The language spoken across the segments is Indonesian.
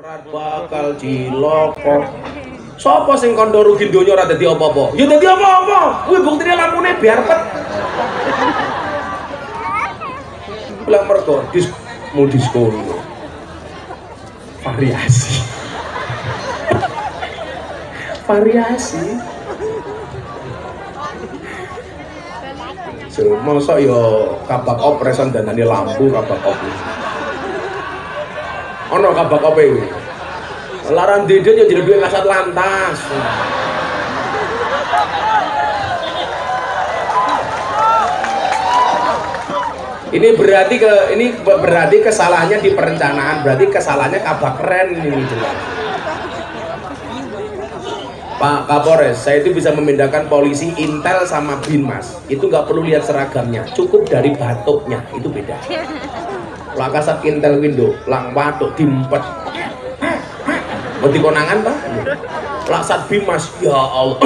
bakal ciloko. Sopo sing kondo rugi donya ora dadi apa-apa? Ya dadi apa-apa. Kuwi buktine lampune biar pet. Pulang mergo mau diskon. Variasi. Variasi. Masa ya kabak opresan danane lampu kabak op. Ono kabak op iki. Larang dedet ya jadi duit kasat lantas. Ini berarti kesalahannya di perencanaan, berarti kesalahannya kabak keren ini jelas. Pak Kapolres, saya itu bisa membedakan polisi Intel sama Binmas. Itu nggak perlu lihat seragamnya, cukup dari batuknya, itu beda. Lah kasat Intel window, lang batuk dimpet. Mau dikonangan Pak? Laksat Binmas, ya Allah.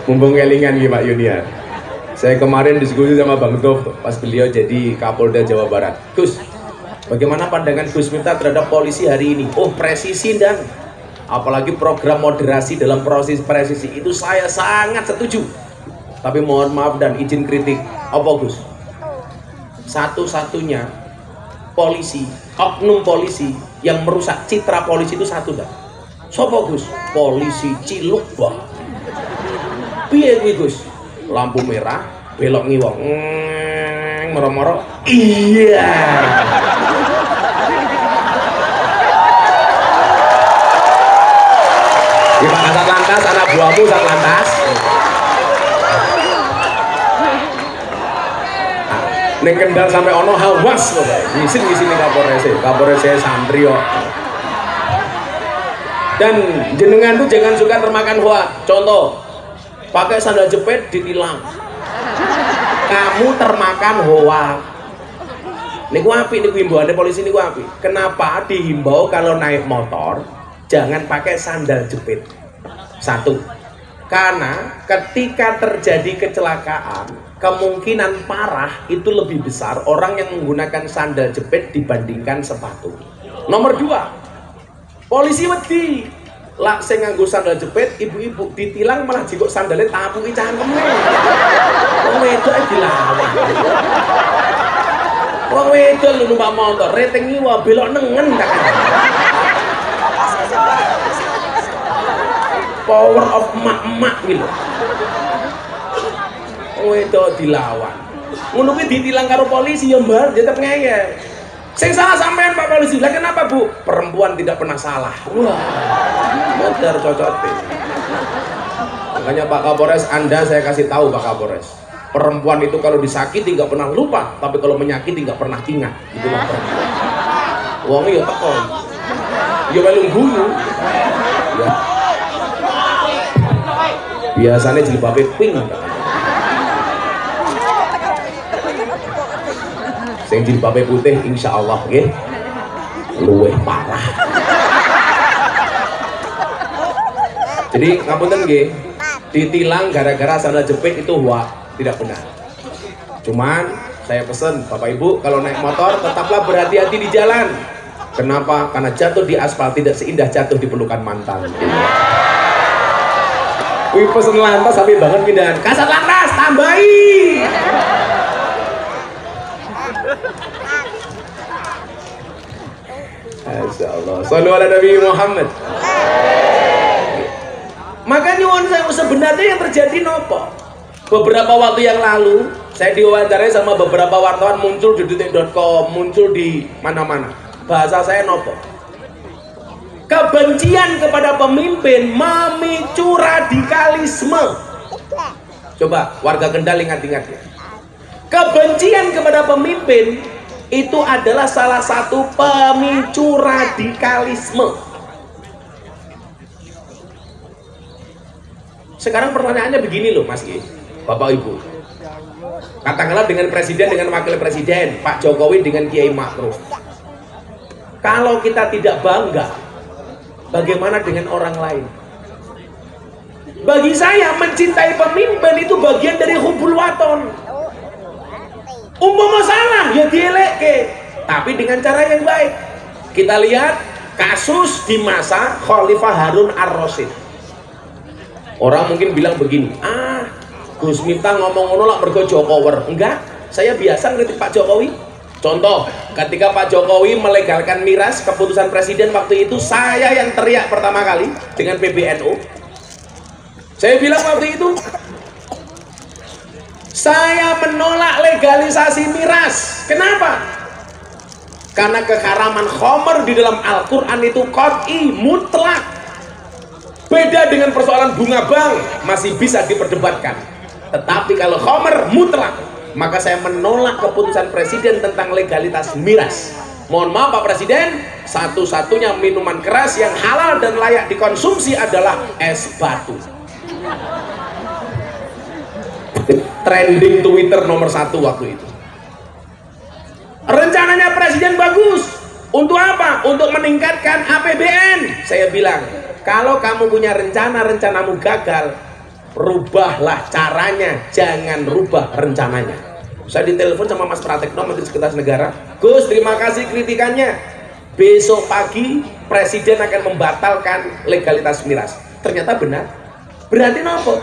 Mumpung kelingan nih Pak Yuniar. Saya kemarin diskusi sama Bang Dov pas beliau jadi Kapolda Jawa Barat. Gus, bagaimana pandangan Gus Miftah terhadap polisi hari ini? Oh, presisi dan apalagi program moderasi dalam proses presisi itu saya sangat setuju. Tapi mohon maaf dan izin kritik. Apa Gus? Satu-satunya polisi, oknum polisi yang merusak citra polisi itu satu dah. Sopo Gus? Polisi Ciluk Bah. Piye kuwi Gus? Lampu merah, belok ngiwong. Moro-moro. Iya. Di Pak Kasat Lantas, anak buahmu Sat Lantas. Ning Kendal sampai ono hawas lho, ngisin nih Kapolres santri kok. Dan jenengan tuh jangan suka termakan hoak. Contoh, pakai sandal jepit ditilang. Kamu termakan hoak. Niku apik niku himbauane polisi niku apik. Kenapa dihimbau kalau naik motor jangan pakai sandal jepit? Satu, karena ketika terjadi kecelakaan kemungkinan parah itu lebih besar orang yang menggunakan sandal jepit dibandingkan sepatu. Nomor dua, polisi wedi lah sing nganggo sandal jepit ibu-ibu ditilang malah jikok sandalnya tapuki cangkeme. Wong wedok dilawan. Wong wedok lu numpak motor reteng ngiwa belok nengen tak. Power of emak-emak gitu. Wedok dilawan. Ngono kuwi ditilang karo polisi ya mbar tetep ngeyel. Sing salah sampean Pak Polisi. Lah kenapa Bu? Perempuan tidak pernah salah. Wah. Modar cocote. Makanya Pak Kapolres, Anda saya kasih tahu Pak Kapolres. Perempuan itu kalau disakiti nggak pernah lupa, tapi kalau menyakiti nggak pernah ingat. Itulah perempuan. Wong ya teko. Ya melu guyu. Ya. Biasanya jilbabe pink. Sing jilbabe putih insya Allah nggih luwih parah. Jadi ngapunten nggih, ditilang gara-gara sandal jepit itu hoak, tidak benar. Cuman saya pesen Bapak Ibu kalau naik motor tetaplah berhati-hati di jalan. Kenapa? Karena jatuh di aspal tidak seindah jatuh di pelukan mantan. Wih pesen lantas sampai banget pindahan. Kasat Lantas tambahi. Masya Allah. Sallu ala Nabi Muhammad. Maka nyuwun saya sebenarnya yang terjadi nopo. Beberapa waktu yang lalu saya diwawancarai sama beberapa wartawan muncul di detik.com, muncul di mana-mana. Bahasa saya nopo. Kebencian kepada pemimpin memicu radikalisme. Coba warga Kendal ingat-ingat ya. Kebencian kepada pemimpin itu adalah salah satu pemicu radikalisme. Sekarang pertanyaannya begini loh Mas G, Bapak Ibu. Katakanlah dengan presiden dengan wakil presiden, Pak Jokowi dengan Kiai Ma'ruf. Kalau kita tidak bangga, bagaimana dengan orang lain? Bagi saya mencintai pemimpin itu bagian dari hubul waton. Umpama salah ya dielekke, tapi dengan cara yang baik. Kita lihat kasus di masa Khalifah Harun Ar-Rasyid. Orang mungkin bilang begini, Gus Miftah ngomong ngono lak mergo Jokowi. Enggak, saya biasa ngeritik Pak Jokowi. Contoh, ketika Pak Jokowi melegalkan miras, keputusan presiden waktu itu, saya yang teriak pertama kali dengan PBNU. Saya bilang waktu itu, saya menolak legalisasi miras. Kenapa? Karena keharaman khamr di dalam Al-Quran itu qat'i, mutlak. Beda dengan persoalan bunga bank, masih bisa diperdebatkan. Tetapi kalau khamr mutlak, maka saya menolak keputusan presiden tentang legalitas miras. Mohon maaf Pak Presiden, satu-satunya minuman keras yang halal dan layak dikonsumsi adalah es batu. Trending Twitter nomor 1 waktu itu. Rencananya presiden bagus. Untuk apa? Untuk meningkatkan APBN. Saya bilang, kalau kamu punya rencana, rencanamu gagal, rubahlah caranya, jangan rubah rencananya. Saya ditelepon sama Mas Pratekno, Menteri Sekretaris Negara. Gus, terima kasih kritikannya. Besok pagi presiden akan membatalkan legalitas miras. Ternyata benar. Berarti apa?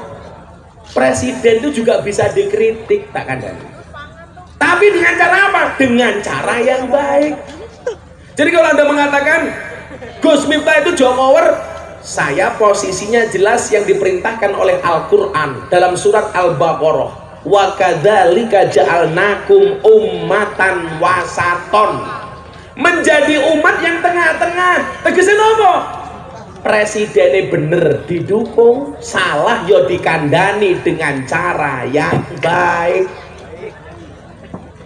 Presiden itu juga bisa dikritik, tak kandani. Tapi dengan cara apa? Dengan cara yang baik. Jadi kalau Anda mengatakan Gus Miftah itu Jokowi, saya posisinya jelas yang diperintahkan oleh Al-Quran dalam surat Al-Baqarah. Wa kadzalika ja'alnakum ummatan wasaton. Menjadi umat yang tengah-tengah. Tegasnya apa? Presidennya bener didukung, salah yo dikandani dengan cara yang baik.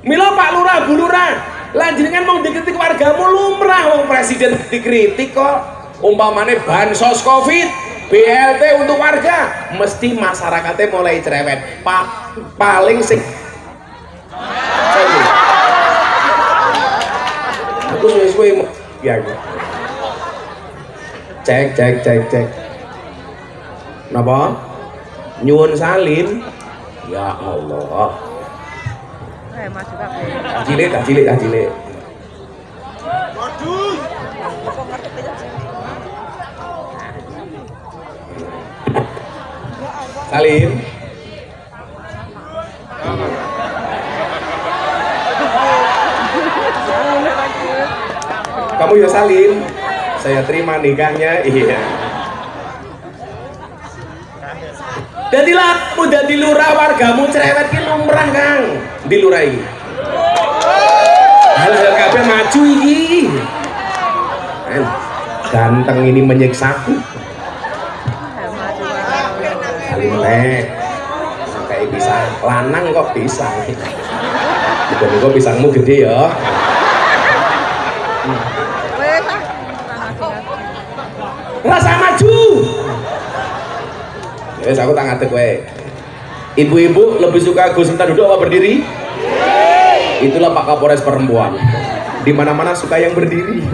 Milo Pak Lurah, Bu Lurah, lanjutkan mau dikritik wargamu lumrah, wong presiden dikritik kok. Umpamane bansos Covid, BLT untuk warga, mesti masyarakatnya mulai cerewet. Paling sing aku suwe-suwe ya. Cek. Napa? Nyuwun salin. Ya Allah. Tak cilik. Salin. Kamu ya salin. Saya terima nikahnya, iya. Jadilah udah di lurah wargamu cerewet ki lumrah Kang, di lurah ini. Hal-hal kabeh maju iki. Ganteng ini menyiksaku. Salin kayak bisa lanang kok bisa. Muga-muga pisangmu gede ya. Rasa maju. Yes, aku tak ngadeg kowe. Ibu-ibu lebih suka Gus Miftah duduk apa berdiri? Itulah Pak Kapolres perempuan. Di mana-mana suka yang berdiri.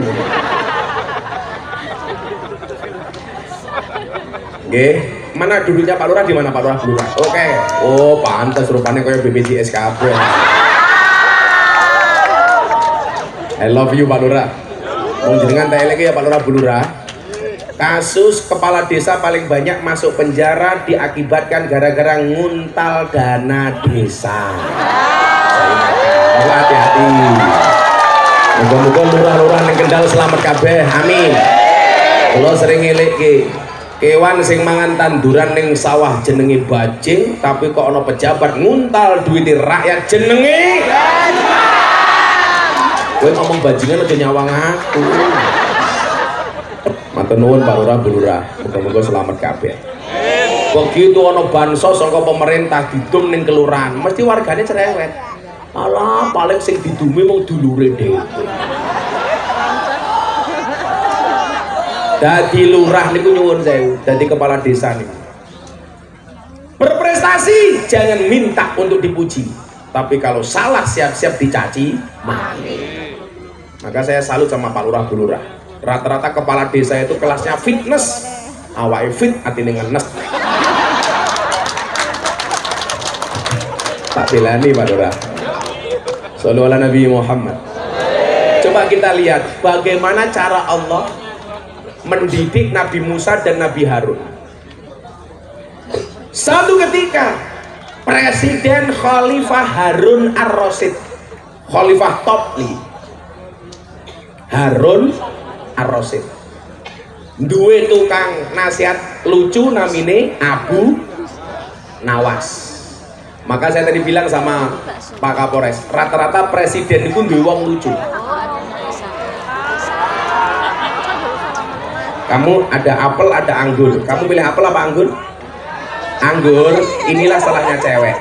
Oke, mana duduknya Pak Lurah, di mana Pak Lurah? Oke. Oh, pantas rupanya kayak BPJS kabeh. I love you Pak Lurah. Mau jenengan tak elek ya Pak Lurah, Bu Lurah. Kasus kepala desa paling banyak masuk penjara diakibatkan gara-gara nguntal dana desa. Hati-hati. Moga-moga lurah-lurah ning Kendal selamat kabeh. Amin. Kula sering ngeliki kewan sing mangan tanduran ning sawah jenenge bajing, tapi kok ana pejabat nguntal duit rakyat jenenge. Kowe ngomong bajingan aja nyawang aku. Matur nuwun Pak Lurah, Bu Lurah, muga-muga selamat kabeh. Begitu ono bansos saka pemerintah didum ning kelurahan, mesti wargane cerewet. Alah, paling sing didumi mung dulure dhewe. Dadi lurah niku nyuwun sewu, dadi kepala desa niku. Berprestasi jangan minta untuk dipuji, tapi kalau salah siap-siap dicaci maki. Maka saya salut sama Pak Lurah, Bu Lurah. Rata-rata kepala desa itu kelasnya fitness, awake fit atine ngenes. Tak belani Pak Lurah. Shallallahu ala Nabi Muhammad. Coba kita lihat bagaimana cara Allah mendidik Nabi Musa dan Nabi Harun. Satu ketika Presiden Khalifah Harun Ar-Rasyid, Khalifah top nih, Harun Ar-Rasyid, duwe tukang nasihat lucu namine Abu Nawas. Maka saya tadi bilang sama Pak Kapolres, rata-rata presiden itu duwe wong lucu. Kamu ada apel, ada anggur. Kamu pilih apel apa anggur? Anggur. Inilah salahnya cewek.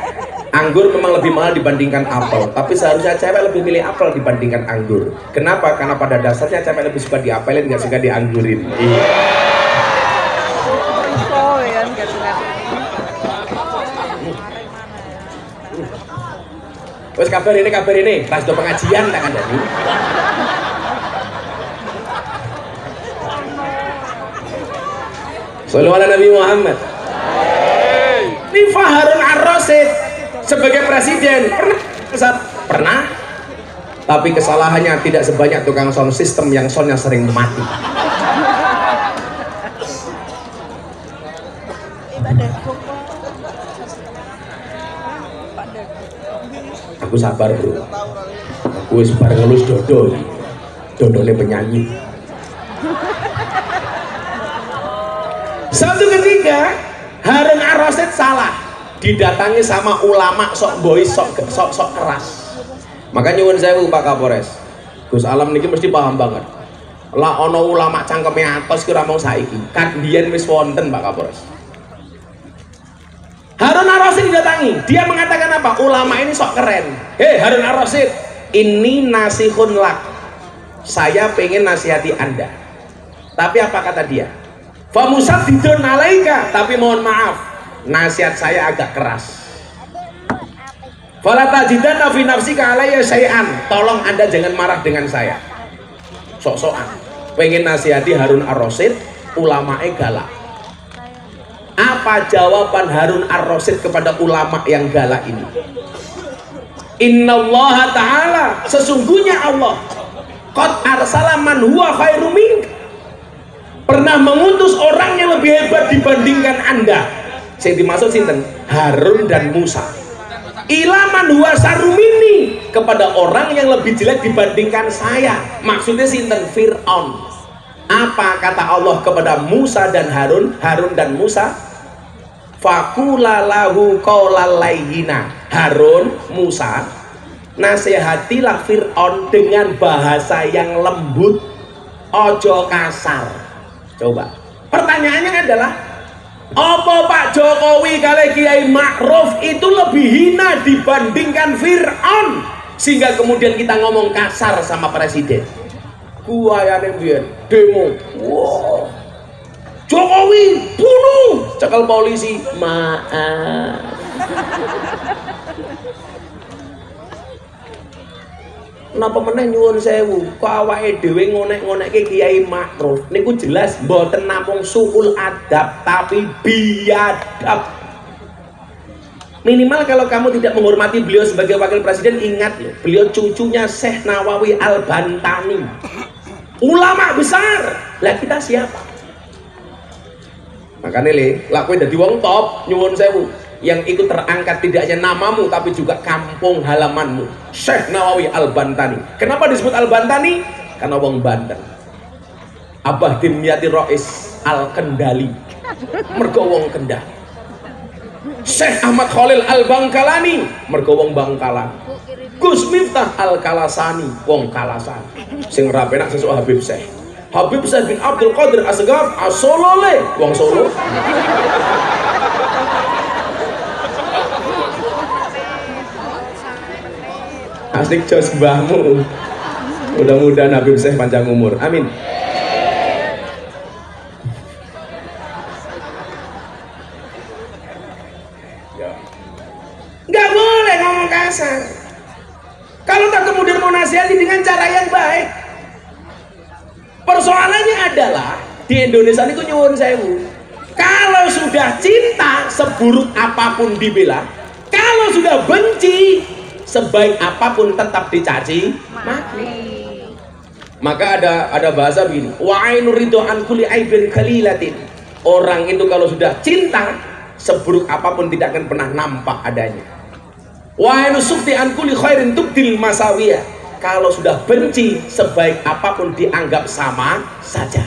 Anggur memang lebih mahal dibandingkan apel, tapi seharusnya cewek lebih milih apel dibandingkan anggur. Kenapa? Karena pada dasarnya cewek lebih suka diapelin, nggak suka dianggurin. Iya. Terus kabar ini, pas do pengajian tak ada nih. Sallallahu ala Nabi Muhammad. Khalifah Harun Ar-Rasyid sebagai presiden pernah, tapi kesalahannya tidak sebanyak tukang sound system yang soundnya sering mati. Aku sabar bro, aku sabar ngelus dodone penyanyi. Satu ketika Harun Ar-Rasyid salah, didatangi sama ulama sok boy sok keras. Maka nyuwun sewu Pak Kapolres, Gus Alam niki mesti paham banget. Lah ono ulama cangkeme atos ki ora mung saiki, kan biyen wis wonten Pak Kapolres. Harun Ar-Rasyid didatangi, dia mengatakan apa? Ulama ini sok keren. Hei Harun Ar-Rasyid, ini nasihun lak. Saya pengen nasihati Anda. Tapi apa kata dia? Famusaddidun alaika, tapi mohon maaf, nasihat saya agak keras. Fala tajidanna fi nafsika alayya syai'an, tolong Anda jangan marah dengan saya. Sok-sokan pengen nasihati Harun Ar-Rasyid, ulamae galak. Apa jawaban Harun Ar-Rasyid kepada ulama yang galak ini? Innallaha ta'ala, sesungguhnya Allah qad arsala man huwa khairum minka, pernah mengutus orang yang lebih hebat dibandingkan Anda. Yang dimaksud sinten? Harun dan Musa. Ilaman huwa sarumini, kepada orang yang lebih jelek dibandingkan saya. Maksudnya sinten? Fir'aun. Apa kata Allah kepada Musa dan Harun? Harun dan Musa, fakulalahu qaulal layyina. Harun, Musa, nasihatilah Fir'aun dengan bahasa yang lembut, ojo kasar. Coba, pertanyaannya adalah, apa Pak Jokowi kali Kiai Ma'ruf itu lebih hina dibandingkan Fir'aun sehingga kemudian kita ngomong kasar sama presiden? Gua yang biar demo, wow, Jokowi bunuh, cekal polisi, maaf. Napa meneh nyuwun sewu, kok awake dhewe ngonek-ngonekke Kiai Ma'ruf niku jelas mboten namung suul adab tapi biadab. Minimal kalau kamu tidak menghormati beliau sebagai wakil presiden, ingat loh, beliau cucunya Syekh Nawawi Al-Bantani, ulama besar. Lah kita siapa? Makanya le, lah kowe dadi wong top, nyuwun sewu, yang ikut terangkat tidak hanya namamu tapi juga kampung halamanmu, Syekh Nawawi Al-Bantani. Kenapa disebut Al-Bantani? Karena wong Banten. Abah Dimyati Rois Al-Kendali, mergo wong Kendal. Syekh Ahmad Khalil Al-Bangkalani, mergo wong Bangkalan. Gus Miftah Al-Kalasani, wong Kalasan. Sing ora penak sesuk Habib Syekh bin Abdul Qadir Asgaf Asolole, wong Solo. Asik jos mbahmu. Mudah-mudahan Habib Syekh panjang umur. Amin. Nggak boleh ngomong kasar. Kalau tak kemudian mau nasihati dengan cara yang baik. Persoalannya adalah di Indonesia itu nyuwun sewu. Kalau sudah cinta seburuk apapun dibela, kalau sudah benci sebaik apapun tetap dicaci maki. Maka ada bahasa begini, wa ainur ridho an kulli aibin khalilatin. Orang itu kalau sudah cinta, seburuk apapun tidak akan pernah nampak adanya. Wa ainu sufti an kulli khairin tubdil masawiyah. Kalau sudah benci, sebaik apapun dianggap sama saja.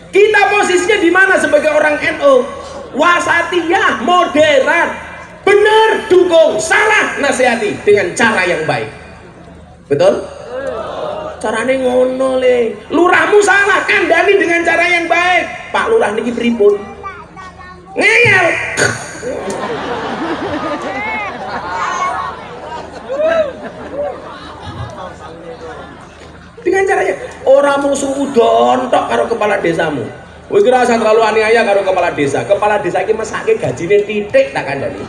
Kita posisinya di mana sebagai orang NU? Wasatiyah, moderat, benar dukung, salah nasihati dengan cara yang baik. Betul? Carane ngono le, lurahmu salah, kandani dengan cara yang baik. Pak lurah niki pripun? Ngeyel. Dengan caranya orang musuh udon tok karo kepala desamu. Wis kira usah terlalu aniaya karo kepala desa. Kepala desa iki mesake gajine titik tak kandani.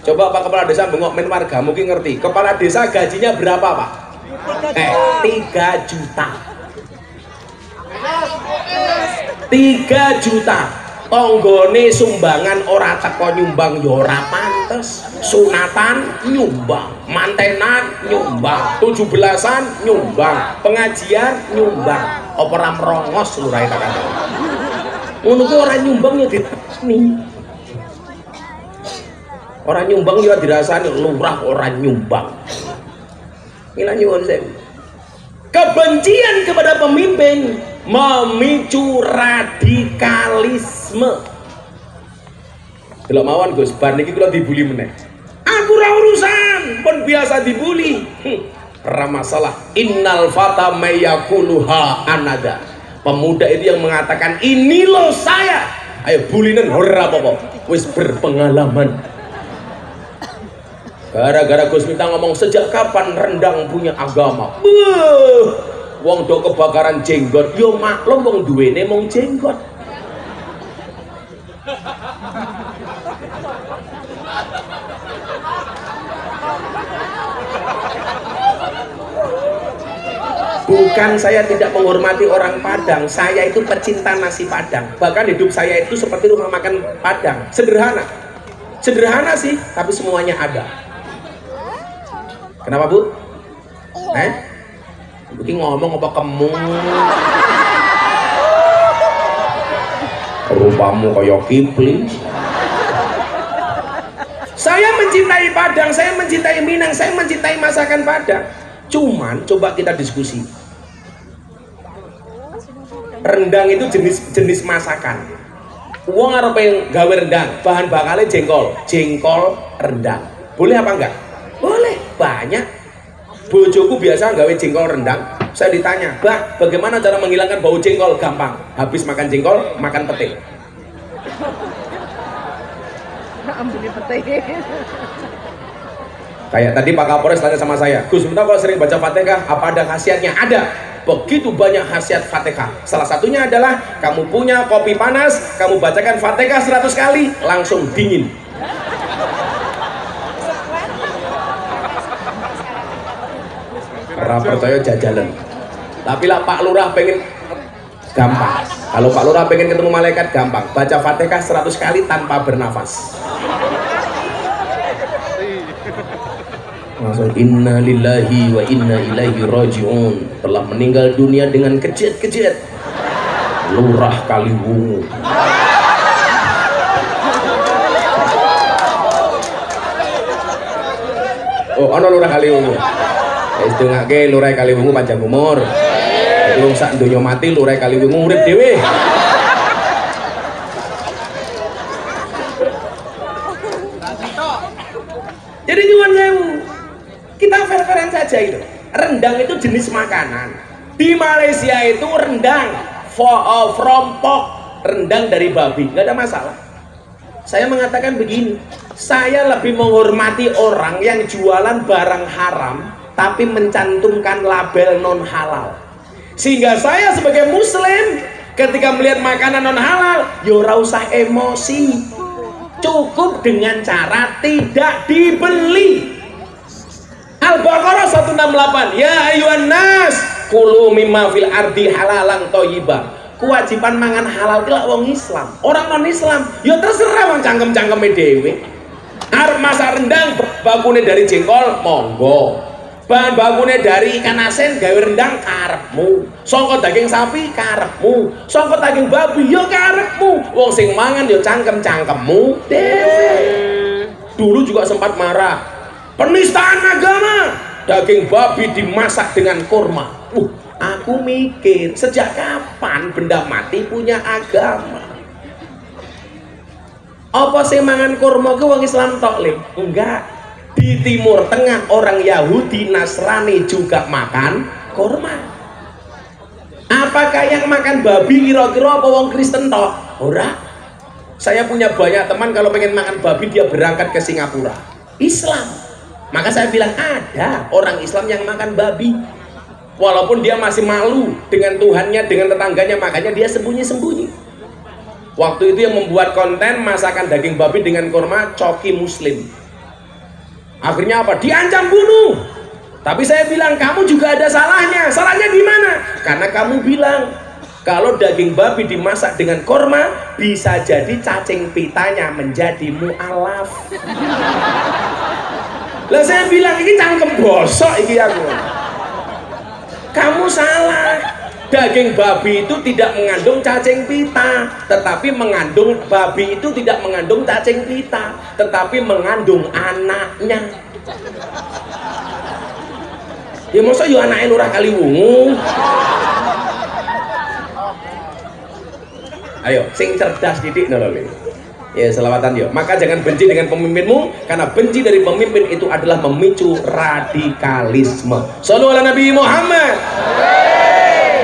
Coba Pak kepala desa bengok men warga mungkin ngerti. Kepala desa gajinya berapa, Pak? 3 juta. 3 juta. Tonggone sumbangan ora teko nyumbang ya ora pantes. Sunatan nyumbang, mantenan nyumbang, 17-an nyumbang, pengajian nyumbang. Apa ora merongos lurahe tak kandhani. Ngono ku ora nyumbang ya dirasani. Ora nyumbang ya dirasani, lurah ora nyumbang. Mila nyuwun sewu. Kebencian kepada pemimpin memicu radikalisme. Delok mawon Gus, bar niki kula dibully meneh. Aku ora urusan, pun biasa dibully. Ora masalah. Innal fata mayakuluha anada. Pemuda itu yang mengatakan ini loh saya. Ayo bulinen ora apa-apa. Wis berpengalaman. Gara-gara Gus Miftah ngomong sejak kapan rendang punya agama. Wong do kebakaran jenggot, yo maklum wong duwene mong jenggot. Bukan saya tidak menghormati orang Padang, saya itu pecinta nasi Padang. Bahkan hidup saya itu seperti rumah makan Padang, sederhana. Sederhana sih, tapi semuanya ada. Kenapa, Bu? Mungkin ngomong apa kemung? Rupamu kayak Kipling. Saya mencintai Padang, saya mencintai Minang, saya mencintai masakan Padang. Cuman coba kita diskusi. Rendang itu jenis masakan. Wong arep gawe rendang, bahan bakalnya jengkol rendang. Boleh apa enggak? Boleh, banyak. Bojoku biasa gawe jengkol rendang. Saya ditanya, "Bah, bagaimana cara menghilangkan bau jengkol?" Gampang. Habis makan jengkol, makan pete. Ambil pete. Kayak tadi Pak Kapolres tanya sama saya, "Gus, Miftah kalau sering baca Fatihah, apa ada khasiatnya?" Ada. Begitu banyak khasiat Fatihah. Salah satunya adalah kamu punya kopi panas, kamu bacakan Fatihah 100 kali, langsung dingin. Ora percaya jajalan. Tapi lah Pak Lurah pengen gampang. Kalau Pak Lurah pengen ketemu malaikat gampang. Baca Fatihah 100 kali tanpa bernafas. Langsung inna lillahi wa inna ilaihi raji'un. Telah meninggal dunia dengan kejit-kejit Lurah Kaliwungu. Oh, ana Lurah Kaliwungu. Wis dongake Lurah Kaliwungu panjang umur. Wong sak donya mati Lurah Kaliwungu urip dhewe. Jadi nyuwun sewu. Kita fair-fairan saja itu. Rendang itu jenis makanan. Di Malaysia itu rendang from pork, rendang dari babi, nggak ada masalah. Saya mengatakan begini, saya lebih menghormati orang yang jualan barang haram tapi mencantumkan label non halal. Sehingga saya sebagai muslim ketika melihat makanan non halal, ya ora usah emosi. Cukup dengan cara tidak dibeli. Al-Baqarah 168, ya ayuhan nas kulu mimma fil ardi halalan thayyibah. Kewajiban mangan halal itu wong Islam. Orang non Islam ya terserah wong cangkem-cangkeme dhewe. Arep masak rendang bakune dari jengkol, monggo. Bahan bakune dari ikan asin gawe rendang karepmu. Saka daging sapi karepmu. Saka daging babi ya karepmu. Wong sing mangan ya cangkem-cangkemmu dhewe. Dulu juga sempat marah. Penistaan agama. Daging babi dimasak dengan kurma. Aku mikir, sejak kapan benda mati punya agama? Apa sih mangan kurma ke wong Islam tok, Lim? Enggak. Di Timur Tengah orang Yahudi, Nasrani juga makan kurma. Apakah yang makan babi kira-kira apa wong Kristen tok? Ora. Saya punya banyak teman kalau pengen makan babi dia berangkat ke Singapura. Islam. Maka saya bilang ada orang Islam yang makan babi. Walaupun dia masih malu dengan Tuhannya, dengan tetangganya, makanya dia sembunyi-sembunyi. Waktu itu yang membuat konten masakan daging babi dengan kurma Coki Muslim. Akhirnya apa? Diancam bunuh. Tapi saya bilang kamu juga ada salahnya. Salahnya di mana? Karena kamu bilang kalau daging babi dimasak dengan kurma bisa jadi cacing pitanya menjadi mu'alaf. Lah saya bilang ini cangkem bosok iki aku. Kamu salah. Daging babi itu tidak mengandung cacing pita, tetapi mengandung babi itu tidak mengandung cacing pita, tetapi mengandung anaknya. Ya masa yo anake lurah kali wungu. Ayo, sing cerdas didik nololi. Ya selawatan yuk. Maka jangan benci dengan pemimpinmu, karena benci dari pemimpin itu adalah memicu radikalisme. Shallu ala Nabi Muhammad.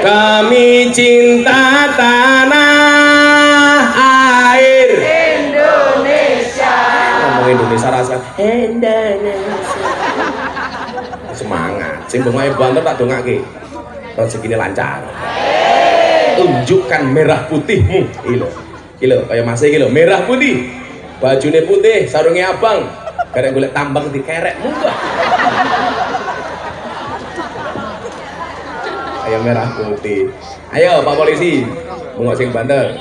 Kami cinta tanah air Indonesia. Ngomong Indonesia rasa Indonesia. Semangat. Sing bengoke banter tak dongake. Rezekine lancar. Tunjukkan merah putihmu. Ilo kayak masih iki lho, merah putih. Bajune putih, sarunge abang. Karek golek tambang dikerek munggah. Ayo merah putih. Ayo Pak Polisi, bengok sing banter.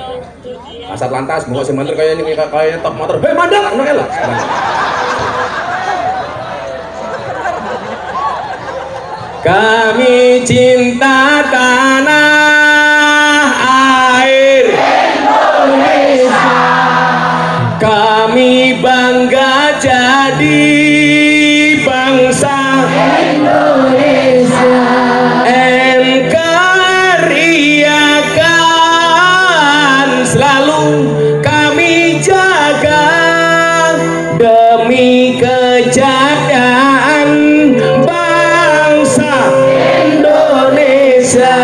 Kasat lantas, bengok sing banter kayaknya top motor. Hei mandek, ngono lho. Kami cinta tanah air Indonesia. Kami bangga jadi bangsa Indonesia. Selalu kami jaga demi kejayaan bangsa Indonesia.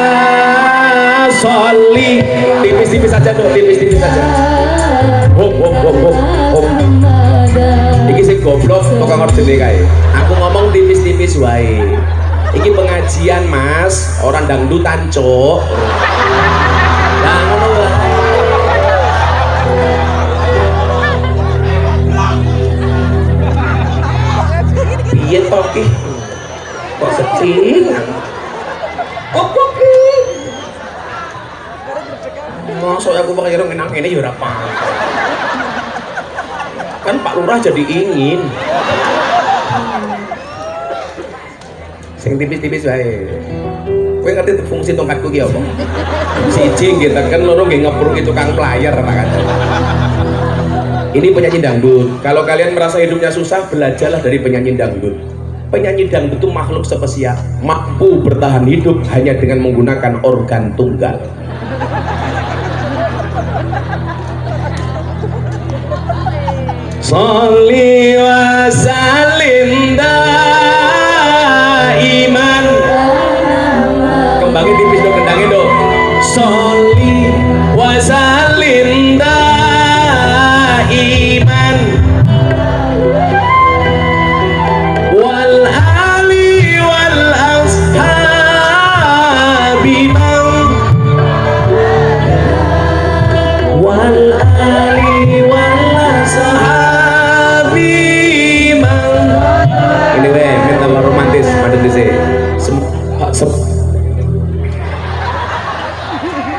Soli tipis-tipis saja dong, tipis-tipis saja. Hop. Iki sing goblok tukang ngerti kae. Aku ngomong tipis-tipis wae. Iki pengajian Mas, orang dangdutan cuk. Nah ngono wae. Iya toki kok sedih opo ki masuk aku pakai rong enang ini ya ora apa kan Pak Lurah jadi ingin sing tipis-tipis wae kowe ngerti fungsi tongkatku ki apa siji nggih kan loro nggih ngepruki tukang player tak kandha. Ini penyanyi dangdut. Kalau kalian merasa hidupnya susah, belajarlah dari penyanyi dangdut. Penyanyi dangdut itu makhluk spesial, mampu bertahan hidup hanya dengan menggunakan organ tunggal. Sholli wa sallim daiman. Kembangin tipis dong, kendangin dong. Sholli wa sallim iman wal ali wal ashabi wal ali wal ashabi ini weh minta romantis madem dise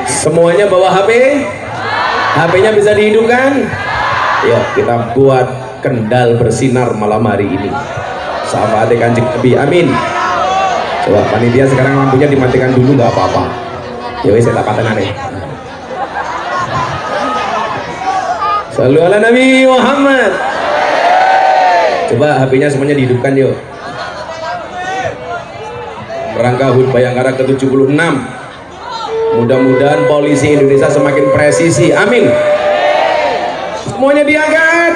semuanya bawa HP. HP-nya bisa dihidupkan. Yuk kita buat Kendal bersinar malam hari ini. Syafaat Kanjeng Nabi, amin. Coba panitia sekarang lampunya dimatikan dulu, nggak apa-apa. Ya wis saya tak nih. Shallu ala Nabi Muhammad. Coba HP-nya semuanya dihidupkan yuk. Rangka HUT Bayangkara ke-76. Mudah-mudahan polisi Indonesia semakin presisi, amin. Semuanya diangkat.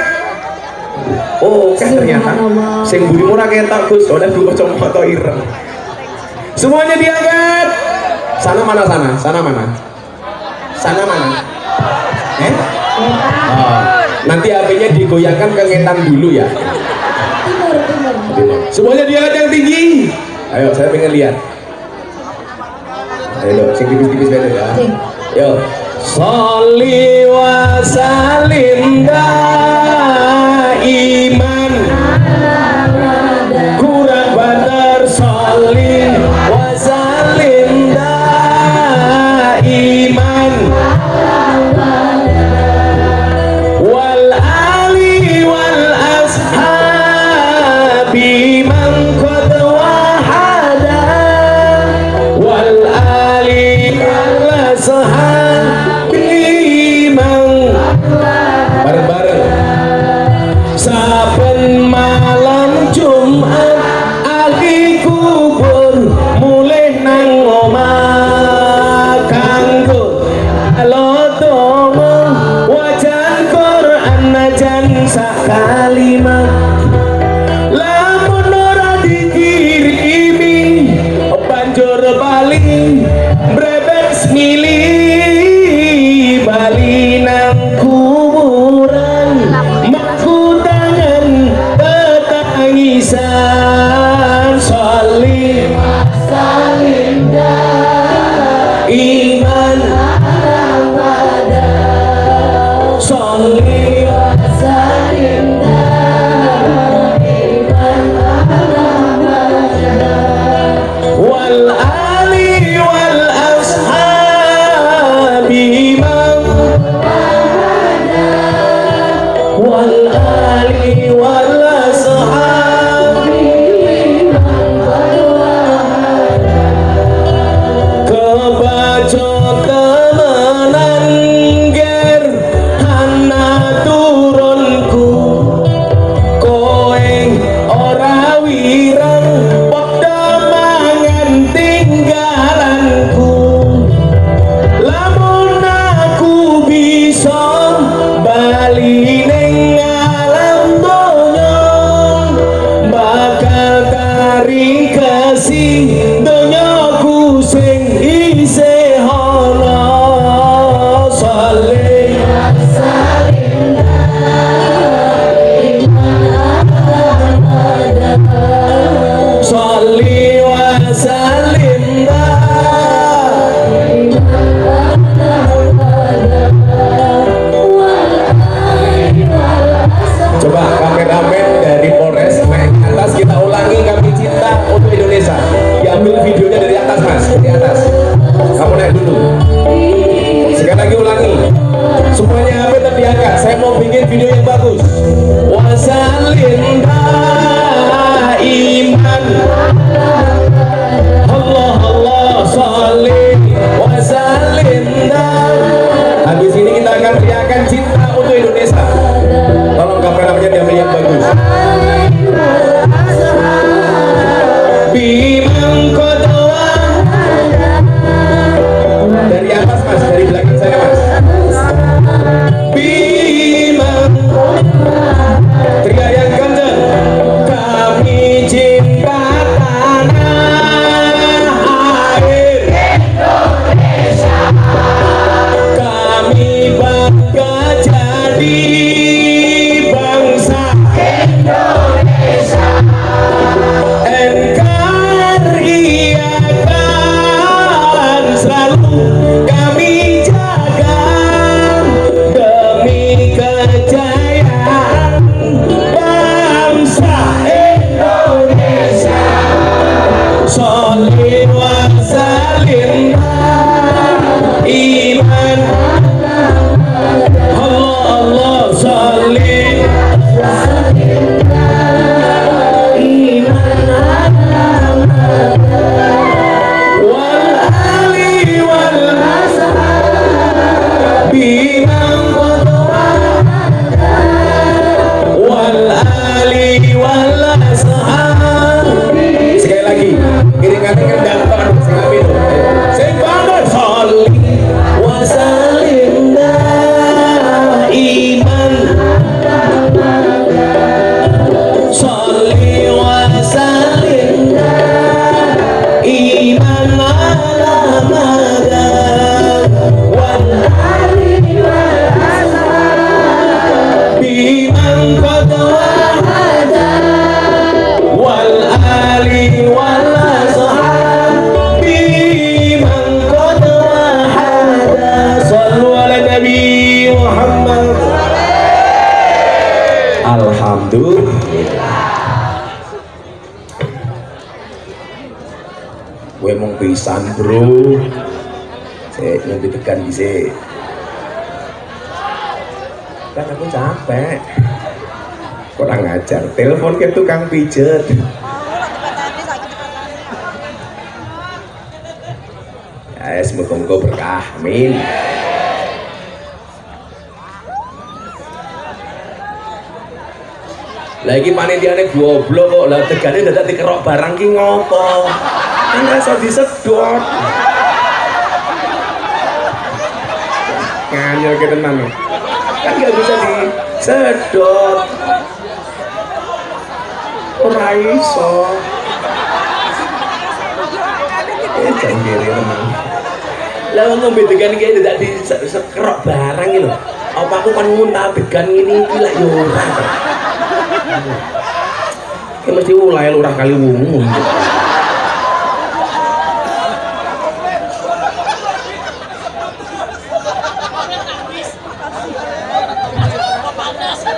Oh, kan ternyata sing buri murah ketok Gus, oleh gua kacamata ireng. Semuanya diangkat. Sana mana sana? Sana mana? Sana mana? Oh, nanti HP-nya digoyangkan ke ngetan dulu ya. Semuanya diangkat yang tinggi. Ayo, saya pengen lihat. Ayo, sing tipis-tipis bener ya. Yo. Sholli wa salim iman. Kurang bener sholli wa salim iman. Wal ali wal ashabi man qad wahada. Wal ali wal ashabi man bareng-bareng. Saben malam Jumat ahli kubur mulih nang omah kanggo alotomo wajan Quran najan sak kalimat. Lamun ora dikirimi banjur bali brebes milih bali nang kuburan. Tangisan sholli salim iman sholli salim iman wal ali wal ashabi wal ali wal Indonesia diambil video gue mau pisan bro, saya nanti tekan bisa. Kan aku capek, kurang ajar. Telepon ke tukang pijet. Ya, semoga berkah, amin. Lagi panitiane goblok kok, lah tegane dadak dikerok barang ki ngopo? Kan rasa disedot. Nganyel ke tenan. Kan gak bisa disedot. Ora iso. Janggere tenan. Lah ngombe degan iki dadak dikerok barang iki lho. Apa aku kan muntah degan ngene iki lak yo ora. Ya mesti ulai lurah kali wungu.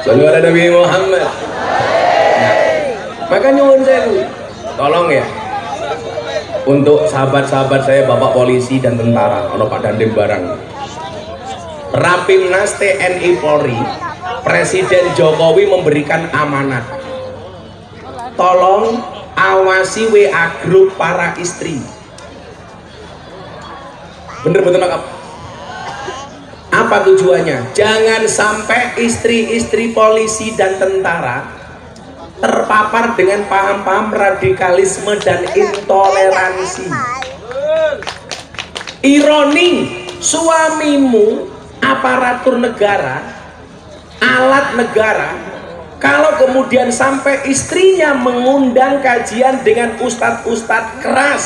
Sallu ala Nabi Muhammad. Nah, maka nyuwun sewu, tolong ya, untuk sahabat-sahabat saya, bapak polisi dan tentara, ono Pak Dandim barang, Rapimnas TNI Polri, Presiden Jokowi memberikan amanat, tolong awasi WA grup para istri. Bener-bener apa tujuannya? Jangan sampai istri-istri polisi dan tentara terpapar dengan paham-paham radikalisme dan intoleransi. Ironi, suamimu aparatur negara, alat negara, kalau kemudian sampai istrinya mengundang kajian dengan ustadz-ustadz keras,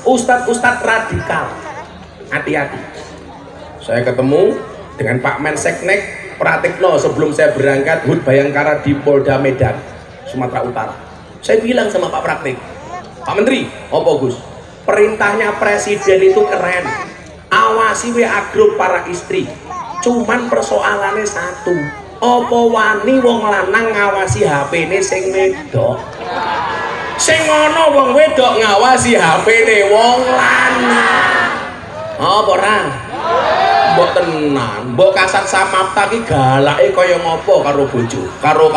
ustadz-ustadz radikal, hati-hati. Saya ketemu dengan Pak Menseknek Pratikno sebelum saya berangkat HUT Bayangkara di Polda Medan, Sumatera Utara. Saya bilang sama Pak Praktik, Pak Menteri, opo Gus, perintahnya presiden itu keren, awasi WA grup para istri. Cuman persoalannya satu, opo wani wong lanang ngawasi HP-ne sing wedok, sing ono wong wedok ngawasi HP-ne wong lanang. Apa ora? Mbok tenan, mbok kasat samapta ki galake kaya ngopo karo bojo, karo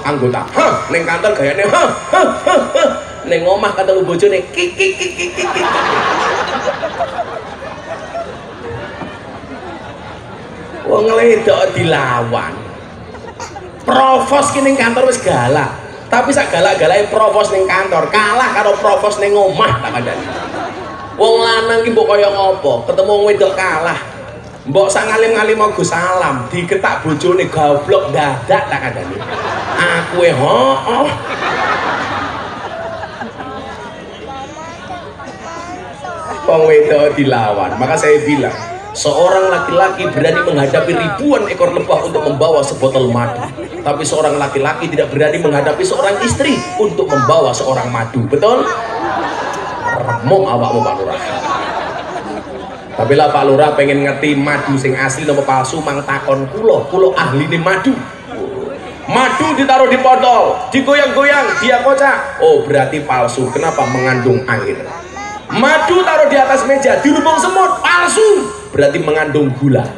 anggota. Hah, ning kantor gayane hah. Ning omah ketemu bojone kik. Wong wedok dilawan. Provos ki ning kantor wis galak. Tapi sak galak-galake provos ning kantor kalah karo provos ning omah tak kandhani. Wong lanang ki mbok kaya ngopo, ketemu wong wedok kalah. Mbok sak ngalim-ngalim Gus Salam digetak bojone goblok dadak tak kandhani. Aku hooh. Wong wedok dilawan. Maka saya bilang, seorang laki-laki berani menghadapi ribuan ekor lebah untuk membawa sebotol madu, tapi seorang laki-laki tidak berani menghadapi seorang istri untuk membawa seorang madu. Betul? Remuk awakmu Pak Lurah. Tapi lah Pak Lurah pengen ngerti madu sing asli atau palsu, mang takon kulo ahline madu. Madu ditaruh di botol, digoyang-goyang, dia kocak. Oh berarti palsu. Kenapa? Mengandung air. Madu taruh di atas meja, dirubung semut, palsu. Berarti mengandung gula.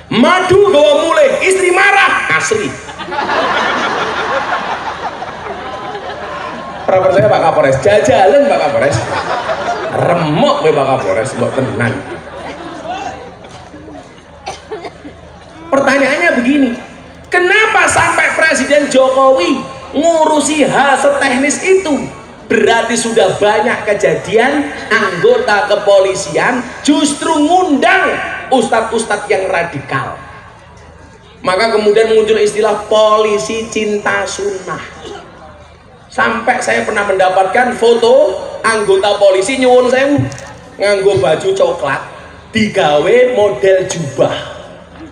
Madu gawa mulai, istri marah, asli. Pernah saya Pak Kapolres, jajalan Pak Kapolres, remuk Pak Kapolres, mbok tenan. Pertanyaannya begini, kenapa sampai Presiden Jokowi ngurusi hal seteknis itu? Berarti sudah banyak kejadian anggota kepolisian justru ngundang ustadz-ustadz yang radikal. Maka kemudian muncul istilah polisi cinta sunnah. Sampai saya pernah mendapatkan foto anggota polisi nyuwun sewu nganggo baju coklat digawe model jubah.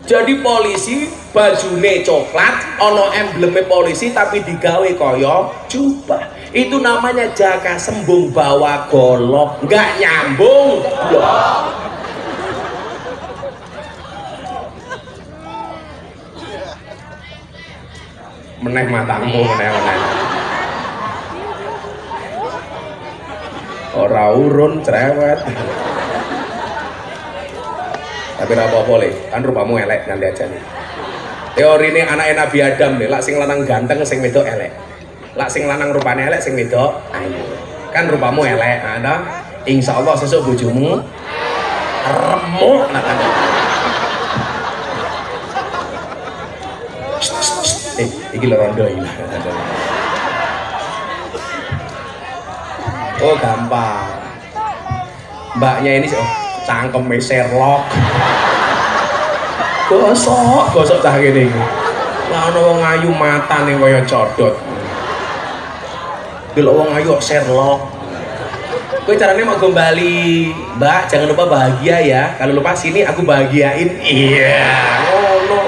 Jadi polisi bajune coklat ono embleme polisi tapi digawe koyo jubah. Itu namanya jaka sembung bawa golok, nggak nyambung blok. Meneh matamu meneh. ora urun cerewet. Tapi ora apa-apa le, kan rupamu elek nanti aja nih. Teori ini anaknya Nabi Adam nih, lak sing lanang ganteng sing wedok elek. Lak sing lanang rupane elek sing wedok ayu. Kan rupamu elek, ada. Insya Allah sesuk bojomu remuk nak. Iki lho rondo iki. Oh gampang. Mbaknya ini oh cangkeme Sherlock. Gosok cah kene iki. Lah ana wong ayu matane kaya codot. Delok wong ayu kok Sherlock. Kowe carane mau kembali, Mbak, jangan lupa bahagia ya. Kalau lupa sini aku bahagiain. Iya, ngono.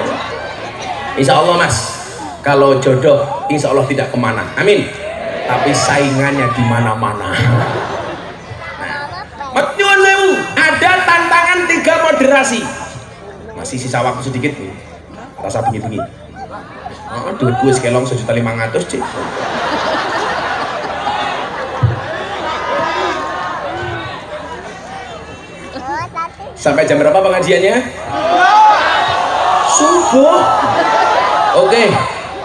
Insya Allah Mas, kalau jodoh insya Allah tidak kemana. Amin. Tapi saingannya di mana-mana. Nyuwun sewu, ada tantangan 3 moderasi. Masih sisa waktu sedikit nih. Rasa bengi-bengi. Duit gue sekelong 1.500.000 cik. Sampai jam berapa pengajiannya? Subuh. Oke,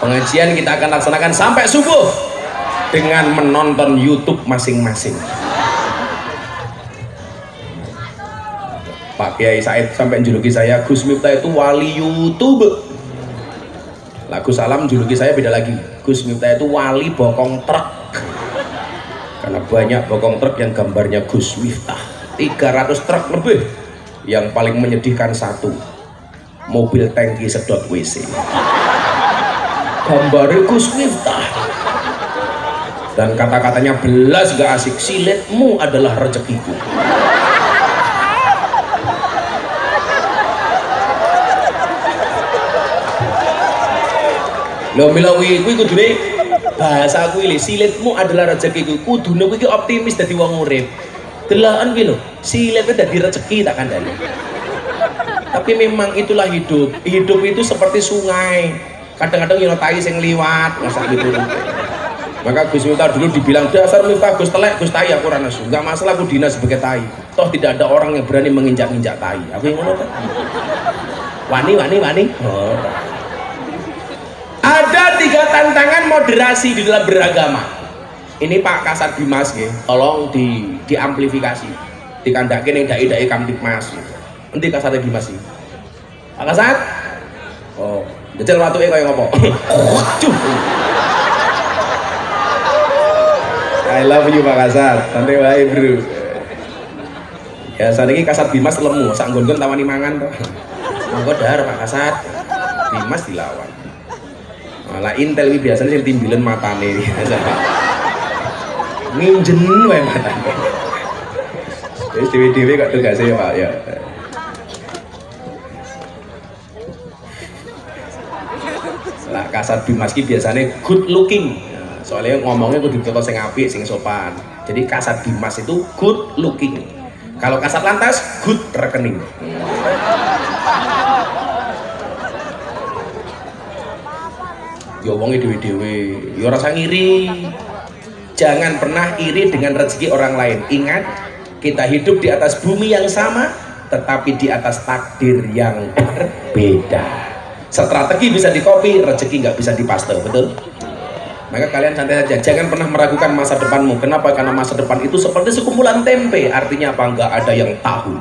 pengajian kita akan laksanakan sampai subuh dengan menonton YouTube masing-masing. Pak Kiai Said sampai juluki saya Gus Miftah itu wali YouTube. Lagu Salam juluki saya beda lagi. Gus Miftah itu wali bokong truk. Karena banyak bokong truk yang gambarnya Gus Miftah. 300 truk lebih. Yang paling menyedihkan satu, mobil tangki sedot WC. Gambarnya Gus Miftah. Dan kata-katanya belas gak asik. Silitmu adalah rezekiku. Lho milawi kuwi kudune bahasa kuwi lho, silitmu adalah rezekiku. Kudune kuwi optimis dadi wong urip. Delakan kuwi lho, silitnya dadi rezeki tak kandhani. Tapi memang itulah hidup. Hidup itu seperti sungai. Kadang-kadang yo tai sing liwat, masa gitu. Maka Gus Miftah dulu dibilang dasar Miftah Gus telek, Gus tai aku ora nesu. Enggak masalah aku dinas sebagai tai. Toh tidak ada orang yang berani menginjak-injak tai. Aku yang ngono ta. Wani. Oh. Ada 3 tantangan moderasi di dalam beragama. Ini Pak Kasat Bimas ya, tolong diamplifikasi, dikandake ning dai-dai Kamtibmas. Nanti Kasat Bimas iki. Pak Kasat? Oh, jajal watuke kaya ngopo? I love you Pak Kasat. Santai wae, Bro. Ya saat ini Kasat Bimas lemu, sak nggon-nggon tawani mangan to. Monggo dahar Pak Kasat. Bimas dilawan. Malah Intel ini biasanya sing timbilen matane biasa. Minjen wae matane. Wis dhewe-dhewe kok tugase Pak ya. Lah Kasat Bimas ki biasanya good looking. Soalnya ngomongnya kudu ditoto sing apik, sing sopan. Jadi Kasat Bimas itu good looking. Kalau Kasat Lantas good rekening. Ya wonge dhewe-dhewe, ya rasa ngiri. Jangan pernah iri dengan rezeki orang lain. Ingat, kita hidup di atas bumi yang sama, tetapi di atas takdir yang berbeda. Strategi bisa dikopi, rezeki nggak bisa dipaste, betul? Maka kalian santai saja, jangan pernah meragukan masa depanmu. Kenapa? Karena masa depan itu seperti sekumpulan tempe. Artinya apa? Nggak ada yang tahu.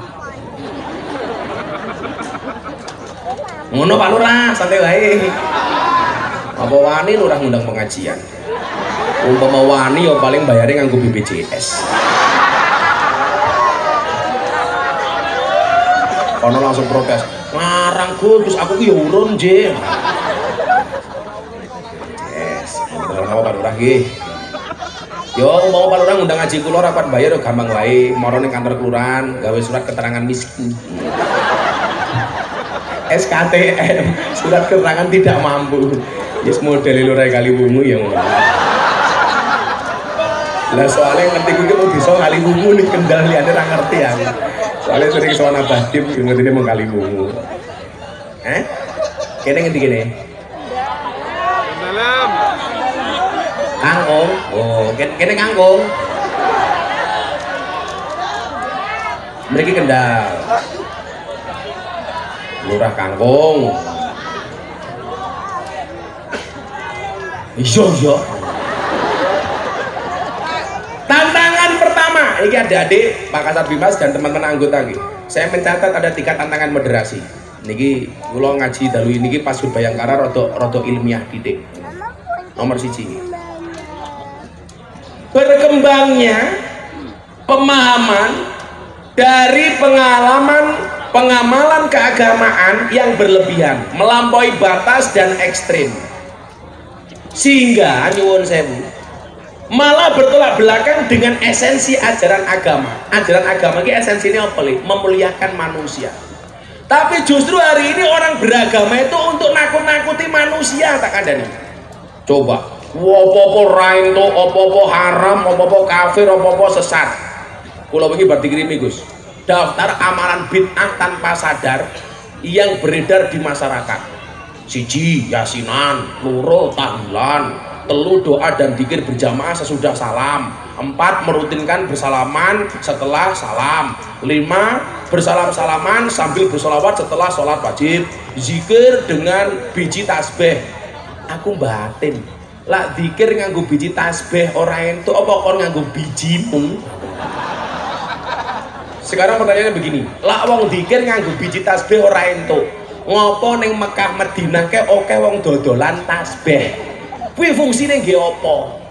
Ngono Pak Lurah, santai wae. Apa wani lurah ngundang pengajian? Umpama wani ya paling bayarin nganggo BPJS. Ono langsung protes. Ngarang Gus, aku ki ya urun, J. Yes, apa Pak Lurah nggih. Yo umpama Pak Lurah ngundang ngaji kula ora kuat bayar gampang wae, moro ning kantor kelurahan gawe surat keterangan miskin. SKTM, surat keterangan tidak mampu. Yes, model lurai Kaliwungu ya ngono. Lah soalnya ngerti gue mau bisa Kaliwungu nih Kendal liane ra ngerti ya. Soalnya sering soal Badim ngertine mau Kaliwungu. Kene ngendi kene? Dalam. Kangkung. Oh, kene kangkung. Mriki Kendal. Lurah Kangkung. Iya. Tantangan pertama, ini adik-adik Pak Kasat Bimas dan teman-teman anggota ini. Saya mencatat ada 3 tantangan moderasi. Niki kula ngaji dalu niki pas Bayangkara rada ilmiah didik. Nomor 1. Berkembangnya pemahaman dari pengamalan keagamaan yang berlebihan, melampaui batas dan ekstrim. Sehingga nyuwun sewu malah bertolak belakang dengan esensi ajaran agama. Ajaran agama ini esensinya apa? Memuliakan manusia. Tapi justru hari ini orang beragama itu untuk nakut-nakuti manusia, tak kandani. Coba, opo-opo rain to, opo-opo haram, opo-opo kafir, opo-opo sesat. Kula wingi bar dikirimi Gus, daftar amalan bid'ah tanpa sadar yang beredar di masyarakat. 1 yasinan, 2 tahlilan, 3 doa dan zikir berjamaah sesudah salam, 4 merutinkan bersalaman setelah salam, 5 bersalam-salaman sambil bersolawat setelah sholat wajib, zikir dengan biji tasbih. Aku batin lah zikir nganggo biji tasbih ora entuk apa kon nganggo bijimu. Sekarang pertanyaannya begini, lah wong zikir nganggo biji tasbih ora entuk, ngopo ning Mekah Madinah ke oke wong dodolan tasbih? Kuwi fungsine nggih apa?